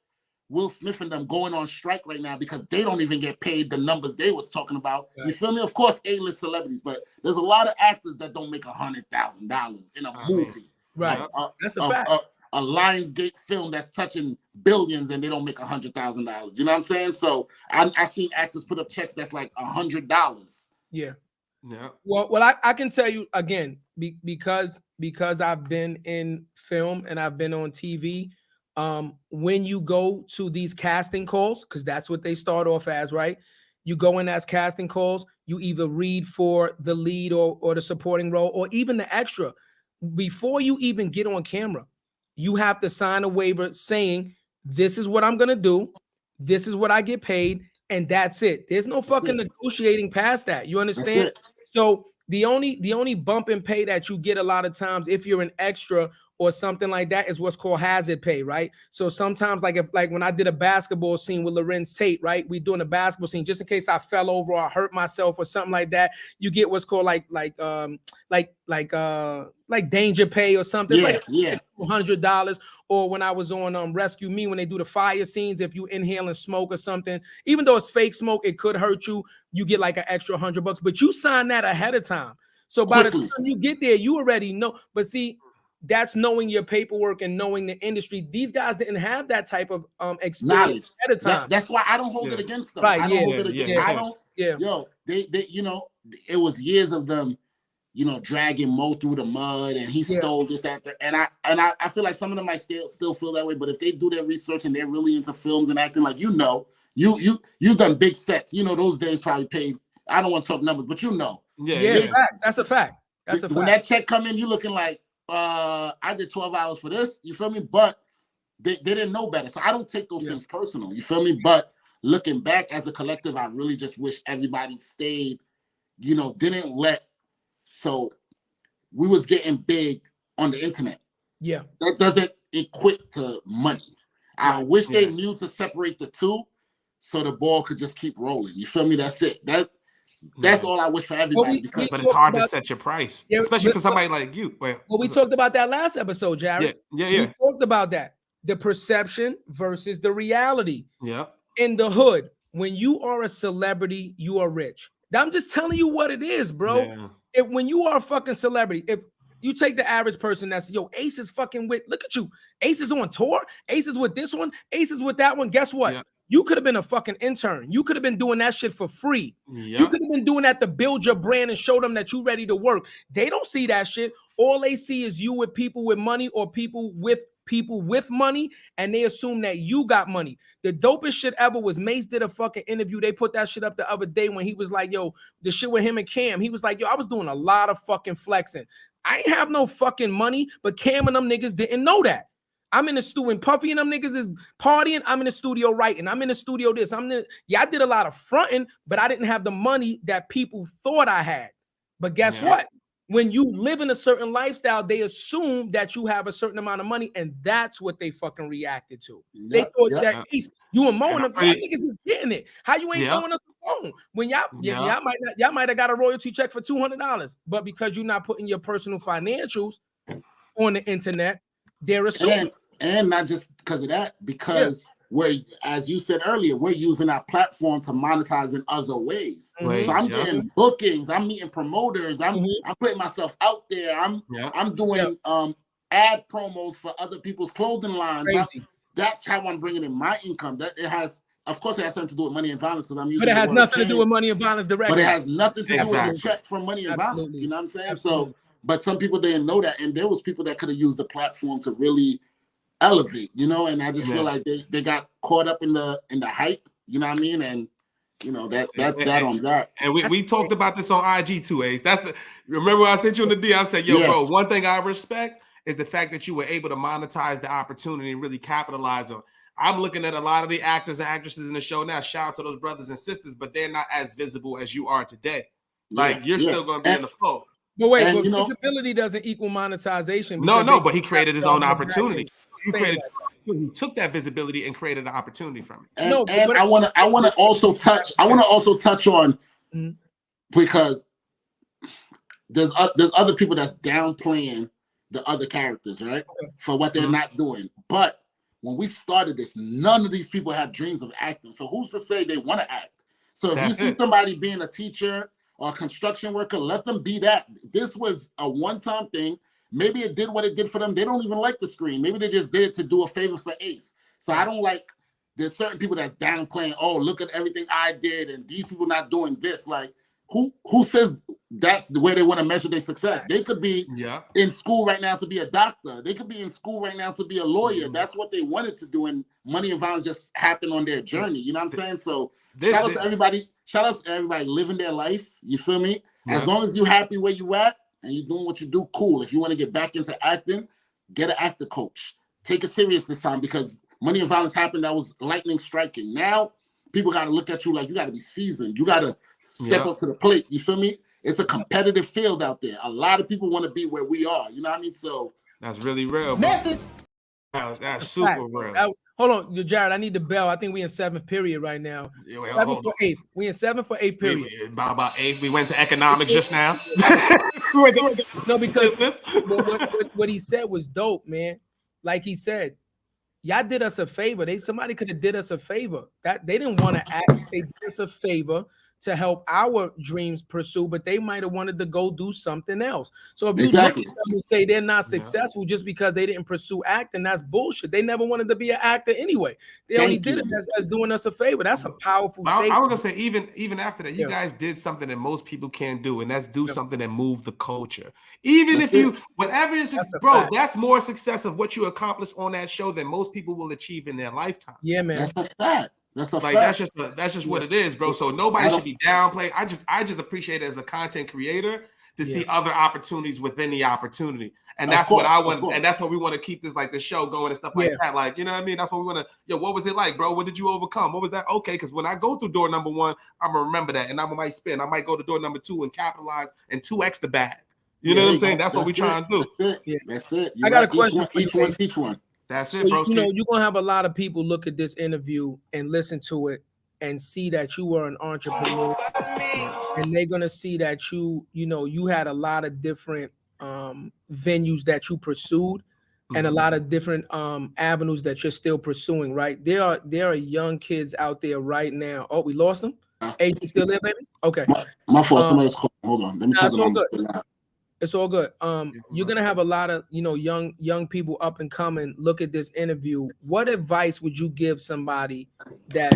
Will Smith and them going on strike right now because they don't even get paid the numbers they was talking about. You feel me? Of course, A-list celebrities, but there's a lot of actors that don't make $100,000 in a movie. Right. Like, that's a fact. A Lionsgate film that's touching billions and they don't make $100,000. You know what I'm saying? So I seen actors put up checks that's like $100. Yeah. Well, I can tell you again because I've been in film and I've been on TV. When you go to these casting calls, because that's what they start off as, right? You go in as casting calls. You either read for the lead or the supporting role or even the extra. Before you even get on camera, you have to sign a waiver saying, this is what I'm going to do. This is what I get paid. And that's it. There's no fucking negotiating past that. You understand? So the only bump in pay that you get a lot of times if you're an extra or something like that is what's called hazard pay, right? So sometimes like when I did a basketball scene with Lorenz Tate, right? We doing a basketball scene just in case I fell over or I hurt myself or something like that. You get what's called like danger pay or something. It's like $100. Or when I was on Rescue Me, when they do the fire scenes, if you inhale and smoke or something, even though it's fake smoke, it could hurt you. You get like an extra $100, but you sign that ahead of time. So by the time you get there, you already know. But see, that's knowing your paperwork and knowing the industry. These guys didn't have that type of experience ahead of time. That's why I don't hold it against them. Right, I don't hold it against I don't. Yo, they you know, it was years of them, you know, dragging Mo through the mud and he stole this, that, and I feel like some of them might still feel that way. But if they do their research and they're really into films and acting, like, you know, you've done big sets. You know, those days probably paid. I don't want to talk numbers, but you know. That's a fact. When that check come in, you looking like, I did 12 hours for this. You feel me? But they didn't know better. So I don't take those things personal. You feel me? But looking back as a collective, I really just wish everybody stayed, you know, didn't let. So we was getting big on the internet. Yeah. That doesn't equate to money. I wish they knew to separate the two so the ball could just keep rolling. You feel me? That's it. That's all I wish for everybody. But it's hard to set your price, especially for somebody like you. Well, we talked about that last episode, Jarrett. We talked about that. The perception versus the reality. Yeah. In the hood, when you are a celebrity, you are rich. I'm just telling you what it is, bro. Yeah. When you are a fucking celebrity, if you take the average person that's, yo, Ace is fucking with, look at you. Ace is on tour. Ace is with this one. Ace is with that one. Guess what? Yeah. You could have been a fucking intern. You could have been doing that shit for free. Yep. You could have been doing that to build your brand and show them that you ready to work. They don't see that shit. All they see is you with people with money or people with money, and they assume that you got money. The dopest shit ever was Mace did a fucking interview. They put that shit up the other day when he was like, yo, the shit with him and Cam. He was like, yo, I was doing a lot of fucking flexing. I ain't have no fucking money, but Cam and them niggas didn't know that. I'm in the studio and Puffy and them niggas is partying. I'm in the studio writing. I'm in the studio this. I did a lot of fronting, but I didn't have the money that people thought I had. But guess what? When you live in a certain lifestyle, they assume that you have a certain amount of money, and that's what they fucking reacted to. They thought that you and Mo and them niggas is getting it. How you ain't throwing us a phone when y'all might have got a royalty check for $200, but because you're not putting your personal financials on the internet, they're assuming. And not just because of that, because we're, as you said earlier, we're using our platform to monetize in other ways. So I'm getting bookings, I'm meeting promoters, I'm putting myself out there, I'm doing ad promos for other people's clothing lines. That's how I'm bringing in my income. That it has, of course, it has something to do with money and violence because I'm using. But it has nothing to do with money and violence directly. But it has nothing to do with the check from money and violence. You know what I'm saying? So, but some people didn't know that, and there was people that could have used the platform to really elevate, you know, and I just feel like they got caught up in the hype, you know what I mean? And you know, that's that on that. And we talked about this on IG too, Ace. Remember when I sent you in the DM, I said, yo, bro, one thing I respect is the fact that you were able to monetize the opportunity and really capitalize on. I'm looking at a lot of the actors and actresses in the show now. Shout out to those brothers and sisters, but they're not as visible as you are today. Like you're still gonna be in the flow. But wait, but visibility doesn't equal monetization. No, but he created his own opportunity. He took that visibility and created an opportunity from it. And I want to also touch on because there's other people that's downplaying the other characters, right? For what they're not doing. But when we started this, none of these people had dreams of acting. So who's to say they want to act? So if you see somebody being a teacher or a construction worker, let them be that. This was a one-time thing. Maybe it did what it did for them. They don't even like the screen. Maybe they just did it to do a favor for Ace. So I don't like, there's certain people that's downplaying, oh, look at everything I did and these people not doing this. Like, who says that's the way they want to measure their success? They could be in school right now to be a doctor. They could be in school right now to be a lawyer. That's what they wanted to do, and money and violence just happened on their journey. You know what I'm saying? So shout out to everybody living their life. You feel me? As long as you're happy where you at and you're doing what you do, cool. If you want to get back into acting, get an actor coach. Take it serious this time because money and violence happened. That was lightning striking. Now people got to look at you like you got to be seasoned. You got to step up to the plate. You feel me? It's a competitive field out there. A lot of people want to be where we are. You know what I mean? So that's really real. That's super real. Hold on, Jarrett. I need the bell. I think we in 7th period right now. 7 for 8th. We in 7 for 8th period. About 8th. We went to economics just now. No, because what he said was dope, man. Like he said, y'all did us a favor. Somebody could have did us a favor. That they didn't want to act. They did us a favor to help our dreams pursue, but they might have wanted to go do something else. So if you look at them and say they're not successful just because they didn't pursue acting, that's bullshit. They never wanted to be an actor anyway. They only did it as doing us a favor. That's a powerful statement. I was gonna say, even after that, you guys did something that most people can't do, and that's do something that move the culture. Even if you, whatever it is, bro, that's more success of what you accomplished on that show than most people will achieve in their lifetime. Yeah, man. That's a fact. That's just what it is, bro. So nobody should be downplayed. I just appreciate it as a content creator to see other opportunities within the opportunity, and that's what I want, and that's what we want to keep this like the show going and stuff like that. Like, you know what I mean? That's what we want to. Yo, what was it like, bro? What did you overcome? What was that? Okay, because when I go through door number 1, I'm gonna remember that, and I might spin. I might go to door number 2 and capitalize and 2x the bag. You know what I'm saying? That's what we trying to do. That's it. I got a question. Each one. That's it, bro. You know, you're gonna have a lot of people look at this interview and listen to it and see that you were an entrepreneur, and they're gonna see that you had a lot of different venues that you pursued, and a lot of different avenues that you're still pursuing. Right? There are young kids out there right now. Oh, we lost them. Hey, you still there, baby? Okay. My fault. Somebody's calling. Hold on. Let me check them. It's all good. You're gonna have a lot of young people up and coming look at this interview. What advice would you give somebody that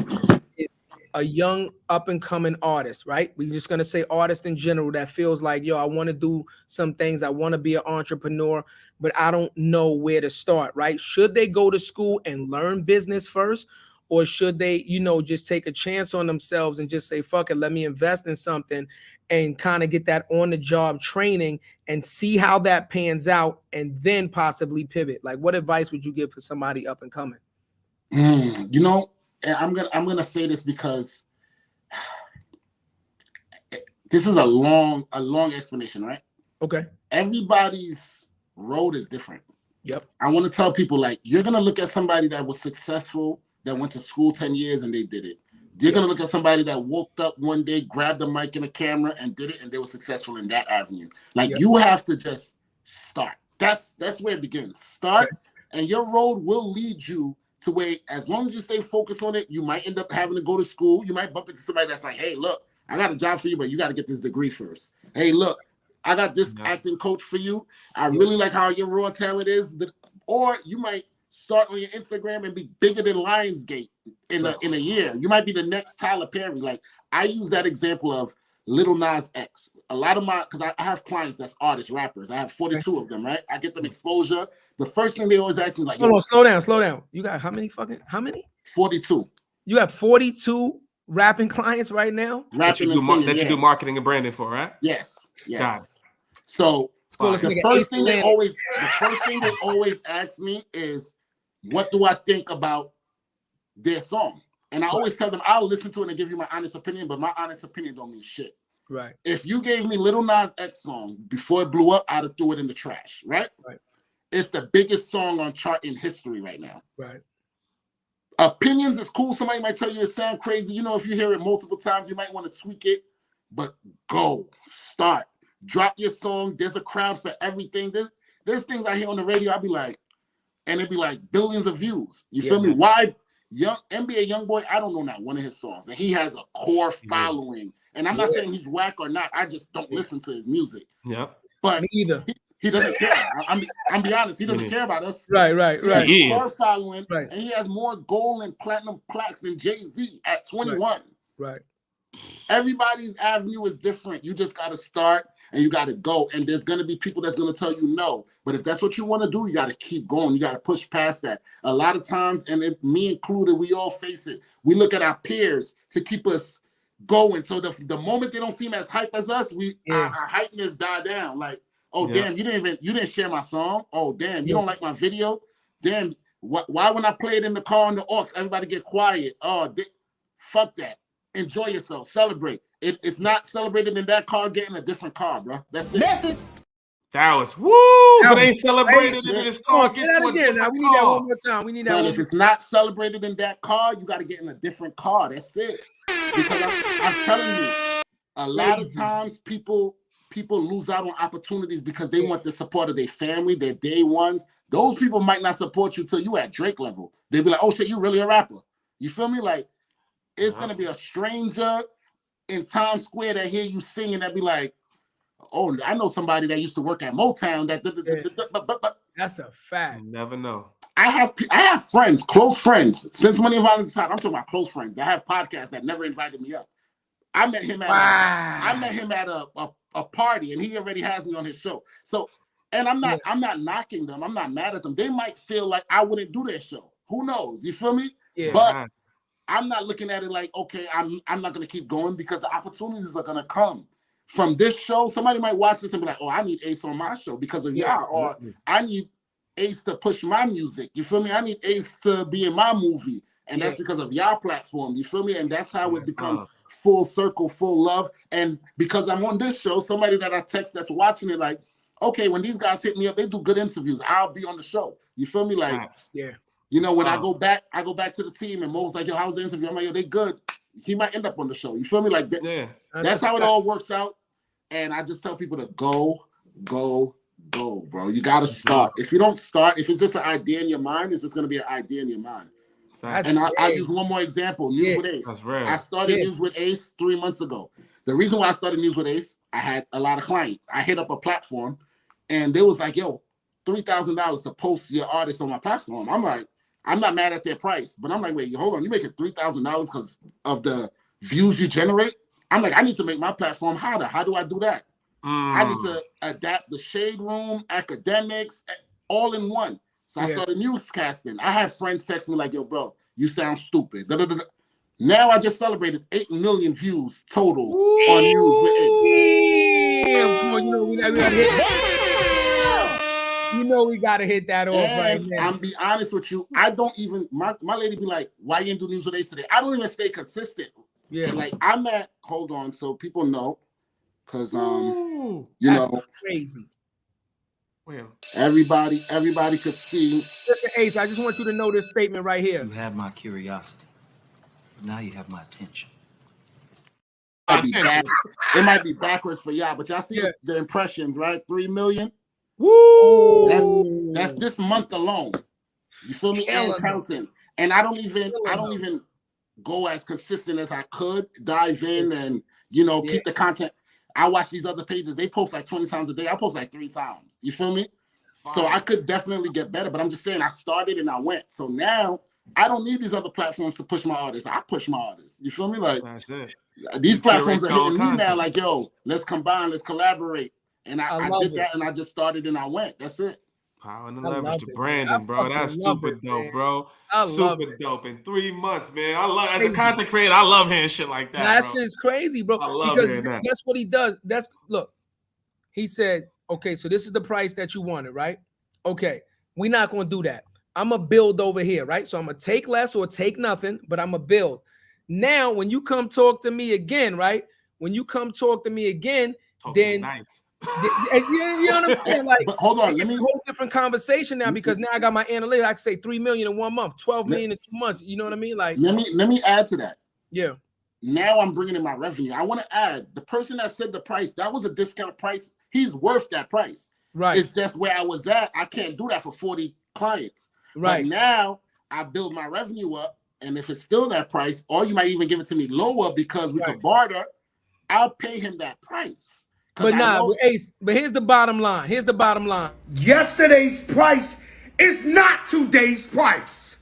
is a young up and coming artist, right? We're just gonna say artist in general that feels like, yo, I want to do some things, I want to be an entrepreneur, but I don't know where to start, right? Should they go to school and learn business first? Or should they, just take a chance on themselves and just say, fuck it, let me invest in something and kind of get that on-the-job training and see how that pans out and then possibly pivot? Like, what advice would you give for somebody up and coming? And I'm gonna say this because this is a long explanation, right? Okay. Everybody's road is different. Yep. I want to tell people, like, you're gonna look at somebody that was successful, that went to school 10 years and they did it. You're going to look at somebody that woke up one day, grabbed a mic and a camera and did it, and they were successful in that avenue. Like, you have to just start. That's where it begins. Start, and your road will lead you to where, as long as you stay focused on it, you might end up having to go to school. You might bump into somebody that's like, hey, look, I got a job for you, but you got to get this degree first. Hey, look, I got this acting coach for you. I really like how your raw talent is. Or you might start on your Instagram and be bigger than Lionsgate in a year. You might be the next Tyler Perry. Like, I use that example of Lil Nas X. A lot of because I have clients that's artists, rappers. I have 42 of them, right? I get them exposure. The first thing they always ask me, like, hold on, slow down. You got how many? 42. You have 42 rapping clients right now? Rapping that you do marketing and branding for, right? Yes. God. So the first thing they always ask me is, what do I think about their song? And I always tell them, I'll listen to it and give you my honest opinion, but my honest opinion don't mean shit. Right. If you gave me Lil Nas X song before it blew up, I'd have threw it in the trash, right? Right. It's the biggest song on chart in history right now. Right. Opinions is cool. Somebody might tell you it sounds crazy. If you hear it multiple times, you might want to tweak it, but start. Drop your song. There's a crowd for everything. There's things I hear on the radio, I'll be like, and it'd be like billions of views. You feel me? Why NBA Youngboy, I don't know not one of his songs. And he has a core following. And I'm not saying he's whack or not. I just don't listen to his music. Yeah. But me either. He doesn't care. I'm be honest. He doesn't care about us. Right. He has a core following, and he has more gold and platinum plaques than Jay-Z at 21. Right. Everybody's avenue is different. You just got to start and you got to go. And there's going to be people that's going to tell you no. But if that's what you want to do, you got to keep going. You got to push past that. A lot of times, and me included, we all face it. We look at our peers to keep us going. So the moment they don't seem as hype as us, our hypeness die down. Like, damn, you didn't share my song. Oh, damn, you don't like my video. Damn, why when I play it in the car on the aux, everybody get quiet? Oh, fuck that. Enjoy yourself. Celebrate. It's not celebrated in that car, getting a different car, bro. That's it. That was woo! But ain't celebrated in this car. Say that again. Now we need that one more time. We need that. If it's not celebrated in that car, you got to get in a different car. That's it. Because I'm telling you, a lot of times people lose out on opportunities because they want the support of their family, their day ones. Those people might not support you till you at Drake level. They be like, oh shit, you really a rapper. You feel me? Like, it's going to be a stranger in Times Square that hear you singing that be like, oh, I know somebody that used to work at Motown. That's a fact. You never know. I have friends, close friends. Since Money and Violence Aside, I'm talking about close friends that have podcasts that never invited me up. I met him at a party, and he already has me on his show. So, and I'm not knocking them. I'm not mad at them. They might feel like I wouldn't do their show. Who knows? You feel me? Yeah. But I'm not looking at it like, okay, I'm not going to keep going because the opportunities are going to come. From this show, somebody might watch this and be like, oh, I need Ace on my show because of y'all. Or I need Ace to push my music. You feel me? I need Ace to be in my movie. And that's because of y'all platform. You feel me? And that's how it becomes full circle, full love. And because I'm on this show, somebody that I text that's watching it like, okay, when these guys hit me up, they do good interviews. I'll be on the show. You feel me? Like, when I go back to the team and Mo's like, yo, how's the interview? I'm like, yo, they good. He might end up on the show. You feel me? Like that. That's how it all works out. And I just tell people to go, bro. You got to start. If you don't start, if it's just an idea in your mind, it's just going to be an idea in your mind. And I'll use one more example. News with Ace. I started News with Ace 3 months ago. The reason why I started News with Ace, I had a lot of clients. I hit up a platform, and they was like, "Yo, $3,000 to post your artist on my platform." I'm like, I'm not mad at their price, but I'm like, wait, hold on, you making $3,000 because of the views you generate? I'm like, I need to make my platform hotter. How do I do that? I need to adapt the shade room, academics, all in one. So I started newscasting. I had friends text me like, "Yo, bro, you sound stupid." Now I just celebrated 8 million views total on News with Ace. Damn, come on, you know we gotta hit that. You know we gotta hit that off right now. I'm be honest with you, I don't even my lady be like, "Why you didn't do News with Ace today?" I don't even stay consistent. Yeah, like I'm at. Hold on, so people know, because you that's know, crazy. Well, everybody could see. Listen, Ace, I just want you to know this statement right here. You had my curiosity, but now you have my attention. It might be backwards for y'all, but y'all see the impressions, right? 3 million. Woo! That's this month alone. You feel me? And counting. And I don't even go as consistent as I could, dive in and keep the content. I watch these other pages, they post like 20 times a day. I post like 3 times. You feel me? So I could definitely get better, but I'm just saying I started and I went. So now I don't need these other platforms to push my artists. I push my artists. You feel me? Like that's it. These platforms are hitting me now like, "Yo, let's combine, let's collaborate." And I did that, and I just started and I went. That's it. Power and the leverage to Brandon, bro. That's super dope, bro. Super dope. In 3 months, man. I love, as a content creator, I love hearing shit like that. That shit's crazy, bro. I love hearing that. That's what he does. Look, he said, "Okay, so this is the price that you wanted, right? Okay, we're not gonna do that. I'm gonna build over here, right? So I'm gonna take less or take nothing, but I'm gonna build. Now, when you come talk to me again, right? When you come talk to me again, then nice. You know what I'm saying? Like, but hold on, let me a whole different conversation now, because now I got my analytics. I can say 3 million in 1 month, 12 million in 2 months. You know what I mean? Like, let me add to that. Yeah. Now I'm bringing in my revenue. I want to add, the person that said the price, that was a discount price. He's worth that price. Right. It's just where I was at. I can't do that for 40 clients. Right. But now I build my revenue up, and if it's still that price, or you might even give it to me lower because we could barter, I'll pay him that price. But Ace, but here's the bottom line. Yesterday's price is not today's price.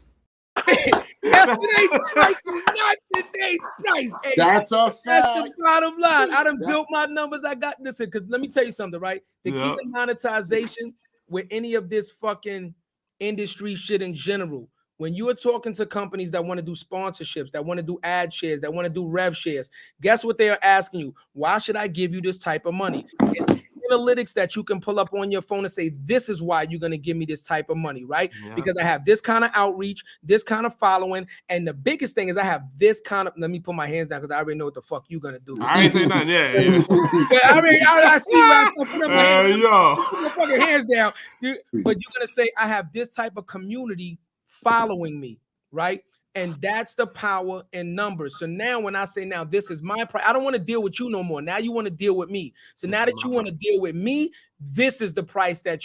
Yesterday's price is not today's price. Ace. That's a fact. That's the bottom line. I done built my numbers. I got this. Because let me tell you something, right? The key to monetization with any of this fucking industry shit in general, when you are talking to companies that want to do sponsorships, that want to do ad shares, that want to do rev shares, guess what they are asking you? Why should I give you this type of money? It's analytics that you can pull up on your phone and say, this is why you're going to give me this type of money, right? Yeah. Because I have this kind of outreach, this kind of following. And the biggest thing is I have this kind of, let me put my hands down because I already know what the fuck you're going to do. I ain't saying nothing. Yeah. I see where I put up my fucking hands down. But you're going to say, I have this type of community following me, right? And that's the power in numbers. So now when I say, now this is my price, I don't want to deal with you no more. Now you want to deal with me. So now that you want to deal with me, this is the price that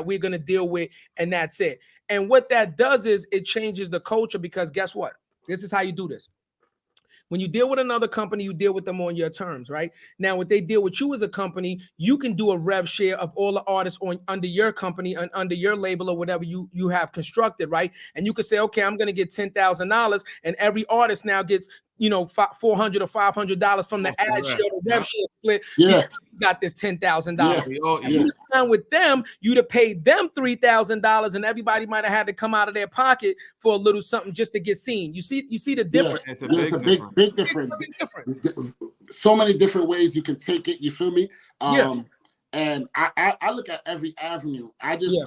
we're going to deal with, and that's it. And what that does is it changes the culture, because guess what? This is how you do this. When you deal with another company, you deal with them on your terms, right? Now, when they deal with you as a company, you can do a rev share of all the artists under your company and under your label or whatever you have constructed, right? And you can say, okay, I'm going to get $10,000, and every artist now gets, $400 or $500 from the ad share or rev share split. Yeah, you got this $10,000. You sign with them, you'd have paid them $3,000, and everybody might have had to come out of their pocket for a little something just to get seen. You see the difference. It's a big difference. So many different ways you can take it. You feel me? And I look at every avenue. I just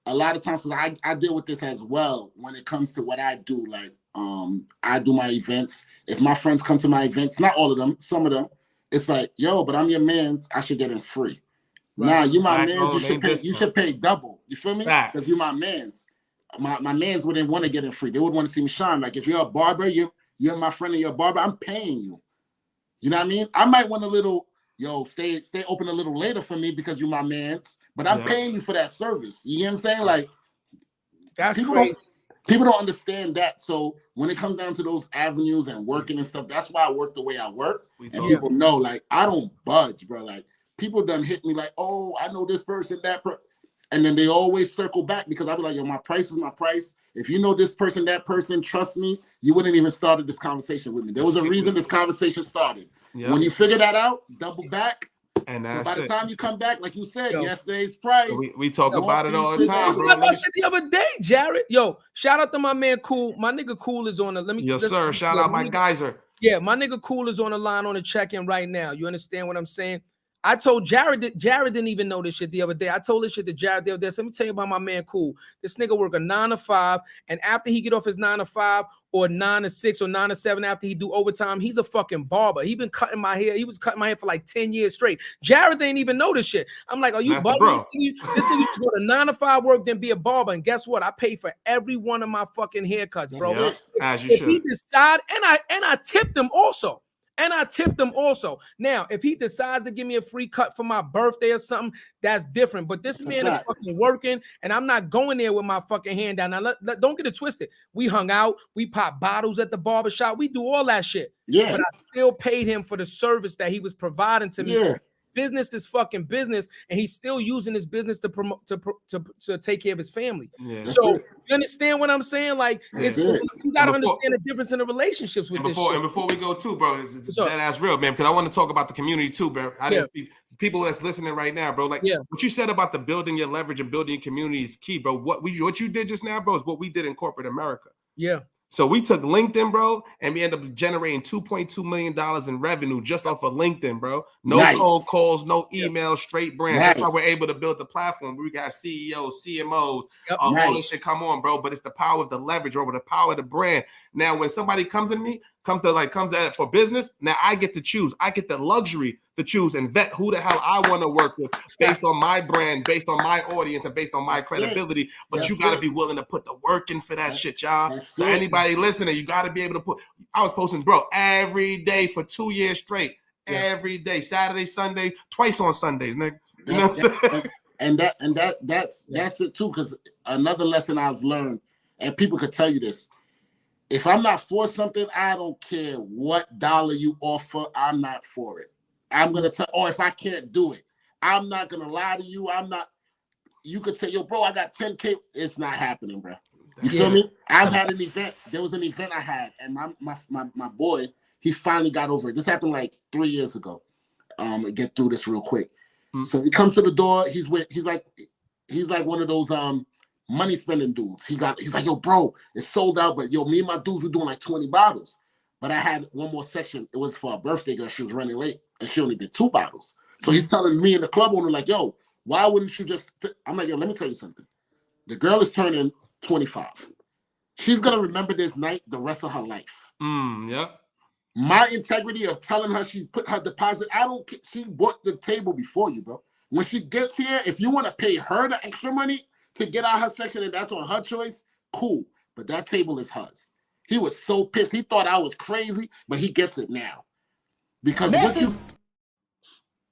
a lot of times, because I deal with this as well when it comes to what I do. Like I do my events. If my friends come to my events, not all of them, some of them, it's like, yo, but I'm your man's, I should get in free. Right. Now you my man's, you should pay double. You feel me? Because you my man's. My man's wouldn't want to get in free. They would want to see me shine. Like if you're a barber, you're my friend and you're a barber, I'm paying you. You know what I mean? I might want a little, stay open a little later for me because you're my man's, but I'm paying you for that service. You know what I'm saying? Like that's crazy. People don't understand that. So when it comes down to those avenues and working and stuff, that's why I work the way I work. And people know, like, I don't budge, bro. Like, people done hit me like, oh, I know this person, that person. And then they always circle back because I be like, yo, my price is my price. If you know this person, that person, trust me, you wouldn't even started this conversation with me. There was a reason this conversation started. Yep. When you figure that out, double back. And by the time you come back, like you said, yesterday's price. We talk about it all the time, bro. I said the other day, Jarrett. Yo, shout out to my man Cool. My nigga Cool is on the. Yes, sir. Shout out my geyser. Yeah, my nigga Cool is on the line on the check-in right now. You understand what I'm saying? I told Jarrett that Jarrett didn't even know this shit the other day. I told this shit to Jarrett the other day. So let me tell you about my man Cool. This nigga work a 9 to 5, and after he get off his 9 to 5 or 9 to 6 or 9 to 7 after he do overtime, he's a fucking barber. He been cutting my hair. He was cutting my hair for like 10 years straight. Jarrett didn't even know this shit. I'm like, are you bugging? This nigga used to go to 9 to 5 work, then be a barber. And guess what? I pay for every one of my fucking haircuts, bro. Yep, as you should. He decide, and I tipped him also. And I tipped him also. Now, if he decides to give me a free cut for my birthday or something, that's different. But this man is fucking working, and I'm not going there with my fucking hand down. Now, don't get it twisted. We hung out. We popped bottles at the barbershop. We do all that shit. Yeah. But I still paid him for the service that he was providing to me. Yeah. Business is fucking business, and he's still using his business to promote to take care of his family. Yeah. So you understand what I'm saying? Like, you gotta understand the difference in the relationships with this shit. And before we go too, bro, it's that's real, man. Because I want to talk about the community too, bro. I didn't speak people that's listening right now, bro. Like what you said about the building your leverage and building your community is key, bro. What you did just now, bro, is what we did in corporate America. Yeah. So we took LinkedIn, bro, and we ended up generating $2.2 million in revenue just off of LinkedIn, bro. No cold calls, no email, straight brand. That's how we're able to build the platform. We got CEOs, CMOs, all this shit come on, bro. But it's the power of the leverage, bro, the power of the brand. Now, when somebody comes at me, comes at it for business, now I get to choose. I get the luxury to choose and vet who the hell I want to work with based on my brand, based on my audience, and based on my credibility. But you got to be willing to put the work in for that shit, y'all. So anybody listening, you got to be able to put. I was posting, bro, every day for 2 years straight. Every day, Saturday, Sunday, twice on Sundays, nigga. You know what I'm saying? That's it too. Because another lesson I've learned, and people could tell you this. If I'm not for something, I don't care what dollar you offer. I'm not for it. I'm going to tell, or if I can't do it, I'm not going to lie to you. You could say, yo, bro, I got 10K. It's not happening, bro. You feel me? I've had an event. There was an event I had, and my boy, he finally got over it. This happened like 3 years ago. Get through this real quick. So he comes to the door. He's like one of those money spending dudes. He's like, yo, bro, it's sold out, but yo, me and my dudes were doing like 20 bottles. But I had one more section. It was for a birthday girl. She was running late, and she only did 2 bottles. So he's telling me and the club owner, like, yo, why wouldn't you just? I'm like, yo, let me tell you something. The girl is turning 25. She's gonna remember this night the rest of her life. Yeah. My integrity of telling her she put her deposit, I don't care. She bought the table before you, bro. When she gets here, if you want to pay her the extra money to get out her section and that's on her choice, cool. But that table is hers. He was so pissed. He thought I was crazy, but he gets it now. Because what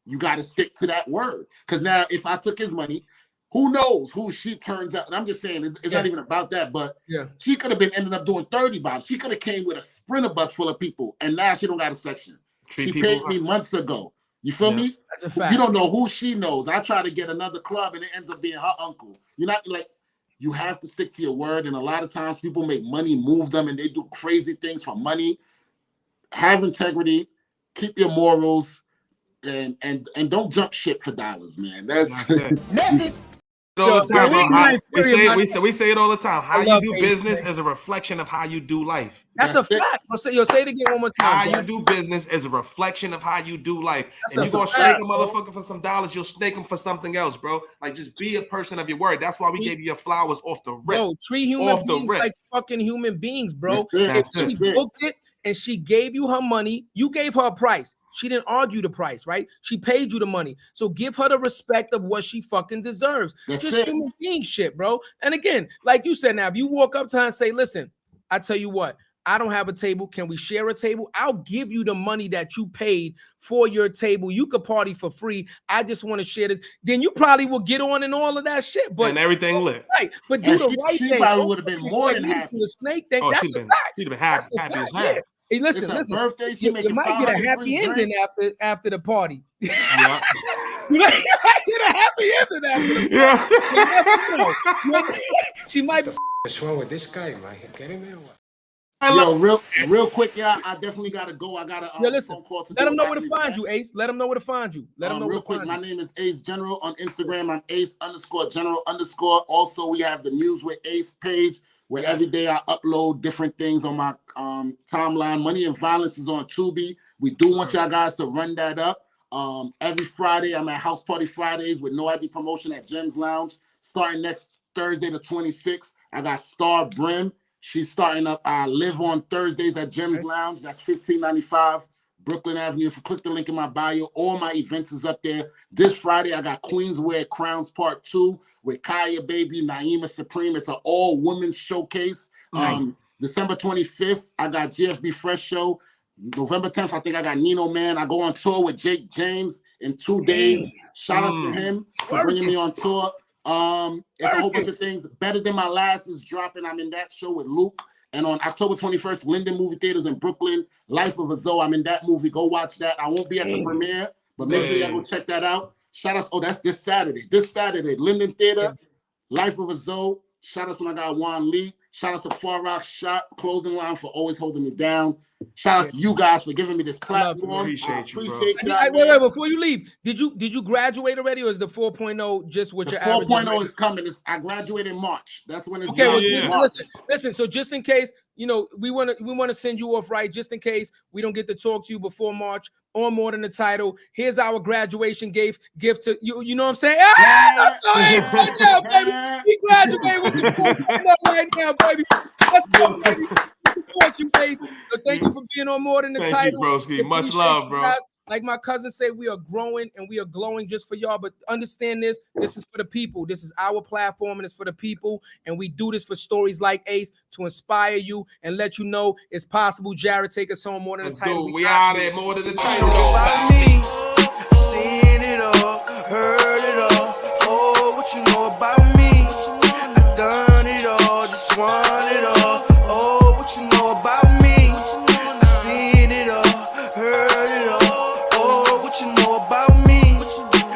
you got to stick to that word. Because now if I took his money, who knows who she turns out. And I'm just saying, it's not even about that, but she could have been ended up doing 30 bottles. She could have came with a sprinter bus full of people, and now she don't got a section. She paid me months ago. You feel me? That's a fact. You don't know who she knows. I try to get another club, and it ends up being her uncle. You're not like, you have to stick to your word. And a lot of times people make money move them, and they do crazy things for money. Have integrity, keep your morals, and don't jump ship for dollars, man. That's all the time, bro. We say it all the time. How you do business is a reflection of how you do life. That's a fact. Say it again one more time. How you do business is a reflection of how you do life. And you're gonna snake a motherfucker for some dollars, you'll snake them for something else, bro. Like, just be a person of your word. That's why we gave you your flowers off the rip. Bro, treat human beings like fucking human beings, bro. If she booked it and she gave you her money, you gave her a price. She didn't argue the price, right? She paid you the money. So give her the respect of what she fucking deserves. Just human being shit, bro. And again, like you said, now, if you walk up to her and say, listen, I tell you what, I don't have a table. Can we share a table? I'll give you the money that you paid for your table. You could party for free. I just want to share it. Then you probably will get on and all of that shit. But and everything lit. Right, but do the right she thing. probably would have been more than happy. The snake thing. Oh, That's she'd a have fact. been happy, That's a as fact. hell. Hey, listen. Birthday, she You might get a happy ending after the party. Yeah. You might get a happy ending after the party. Yeah. She might. What's wrong with this guy? Am I getting there? Yo, real quick, y'all. I definitely gotta go. I got a listen, phone call to let do. them know where to find you, Ace. Let them know where to find you. Let them know real quick. My name is Ace General on Instagram. I'm Ace_General_. Also, we have the News with Ace page where every day I upload different things on my timeline. Money and Violence is on Tubi. We do want y'all guys to run that up. Every Friday, I'm at House Party Fridays with no ID promotion at Jim's Lounge. Starting next Thursday, the 26th, I got Star Brim. She's starting up Live on Thursdays at Jim's Lounge. That's 1595 Brooklyn Avenue. If you click the link in my bio, all my events is up there. This Friday, I got Queenswear Crowns Part 2 with Kaya Baby, Naima Supreme. It's an all-women's showcase. Nice. December 25th, I got GFB Fresh Show. November 10th, I think I got Nino Man. I go on tour with Jake James in 2 days. Shout out to him for bringing me on tour. It's a whole bunch of things. Better Than My Last is dropping. I'm in that show with Luke. And on October 21st, Linden Movie Theaters in Brooklyn, Life of a Zoe. I'm in that movie. Go watch that. I won't be at the premiere, but make sure y'all go check that out. Shout out. Oh, that's this Saturday. Linden Theater, Life of a Zoe. Shout out to my guy Juan Lee. Shout out to Far Rock Shop Clothing Line for always holding me down. Shout out to you guys for giving me this platform. Appreciate you, bro. Wait, before you leave, did you graduate already, or is the 4.0 just what your average? 4.0 is coming. I graduate in March. That's when it's okay. Well, listen. So just in case, we want to send you off right. Just in case we don't get to talk to you before March on More Than the Title. Here's our graduation gift to you. You know what I'm saying? Right now, baby. We graduate with the 4.0 right now, baby. Let's go, baby. Support you, Ace. So thank you for being on More Than the Title. Thank you, broski. Much love, bro. Guys. Like my cousin say, we are growing and we are glowing just for y'all. But understand this is for the people. This is our platform and it's for the people. And we do this for stories like Ace to inspire you and let you know it's possible. Jarrett, take us home. More Than the Title. We out there. More Than the Title. About me.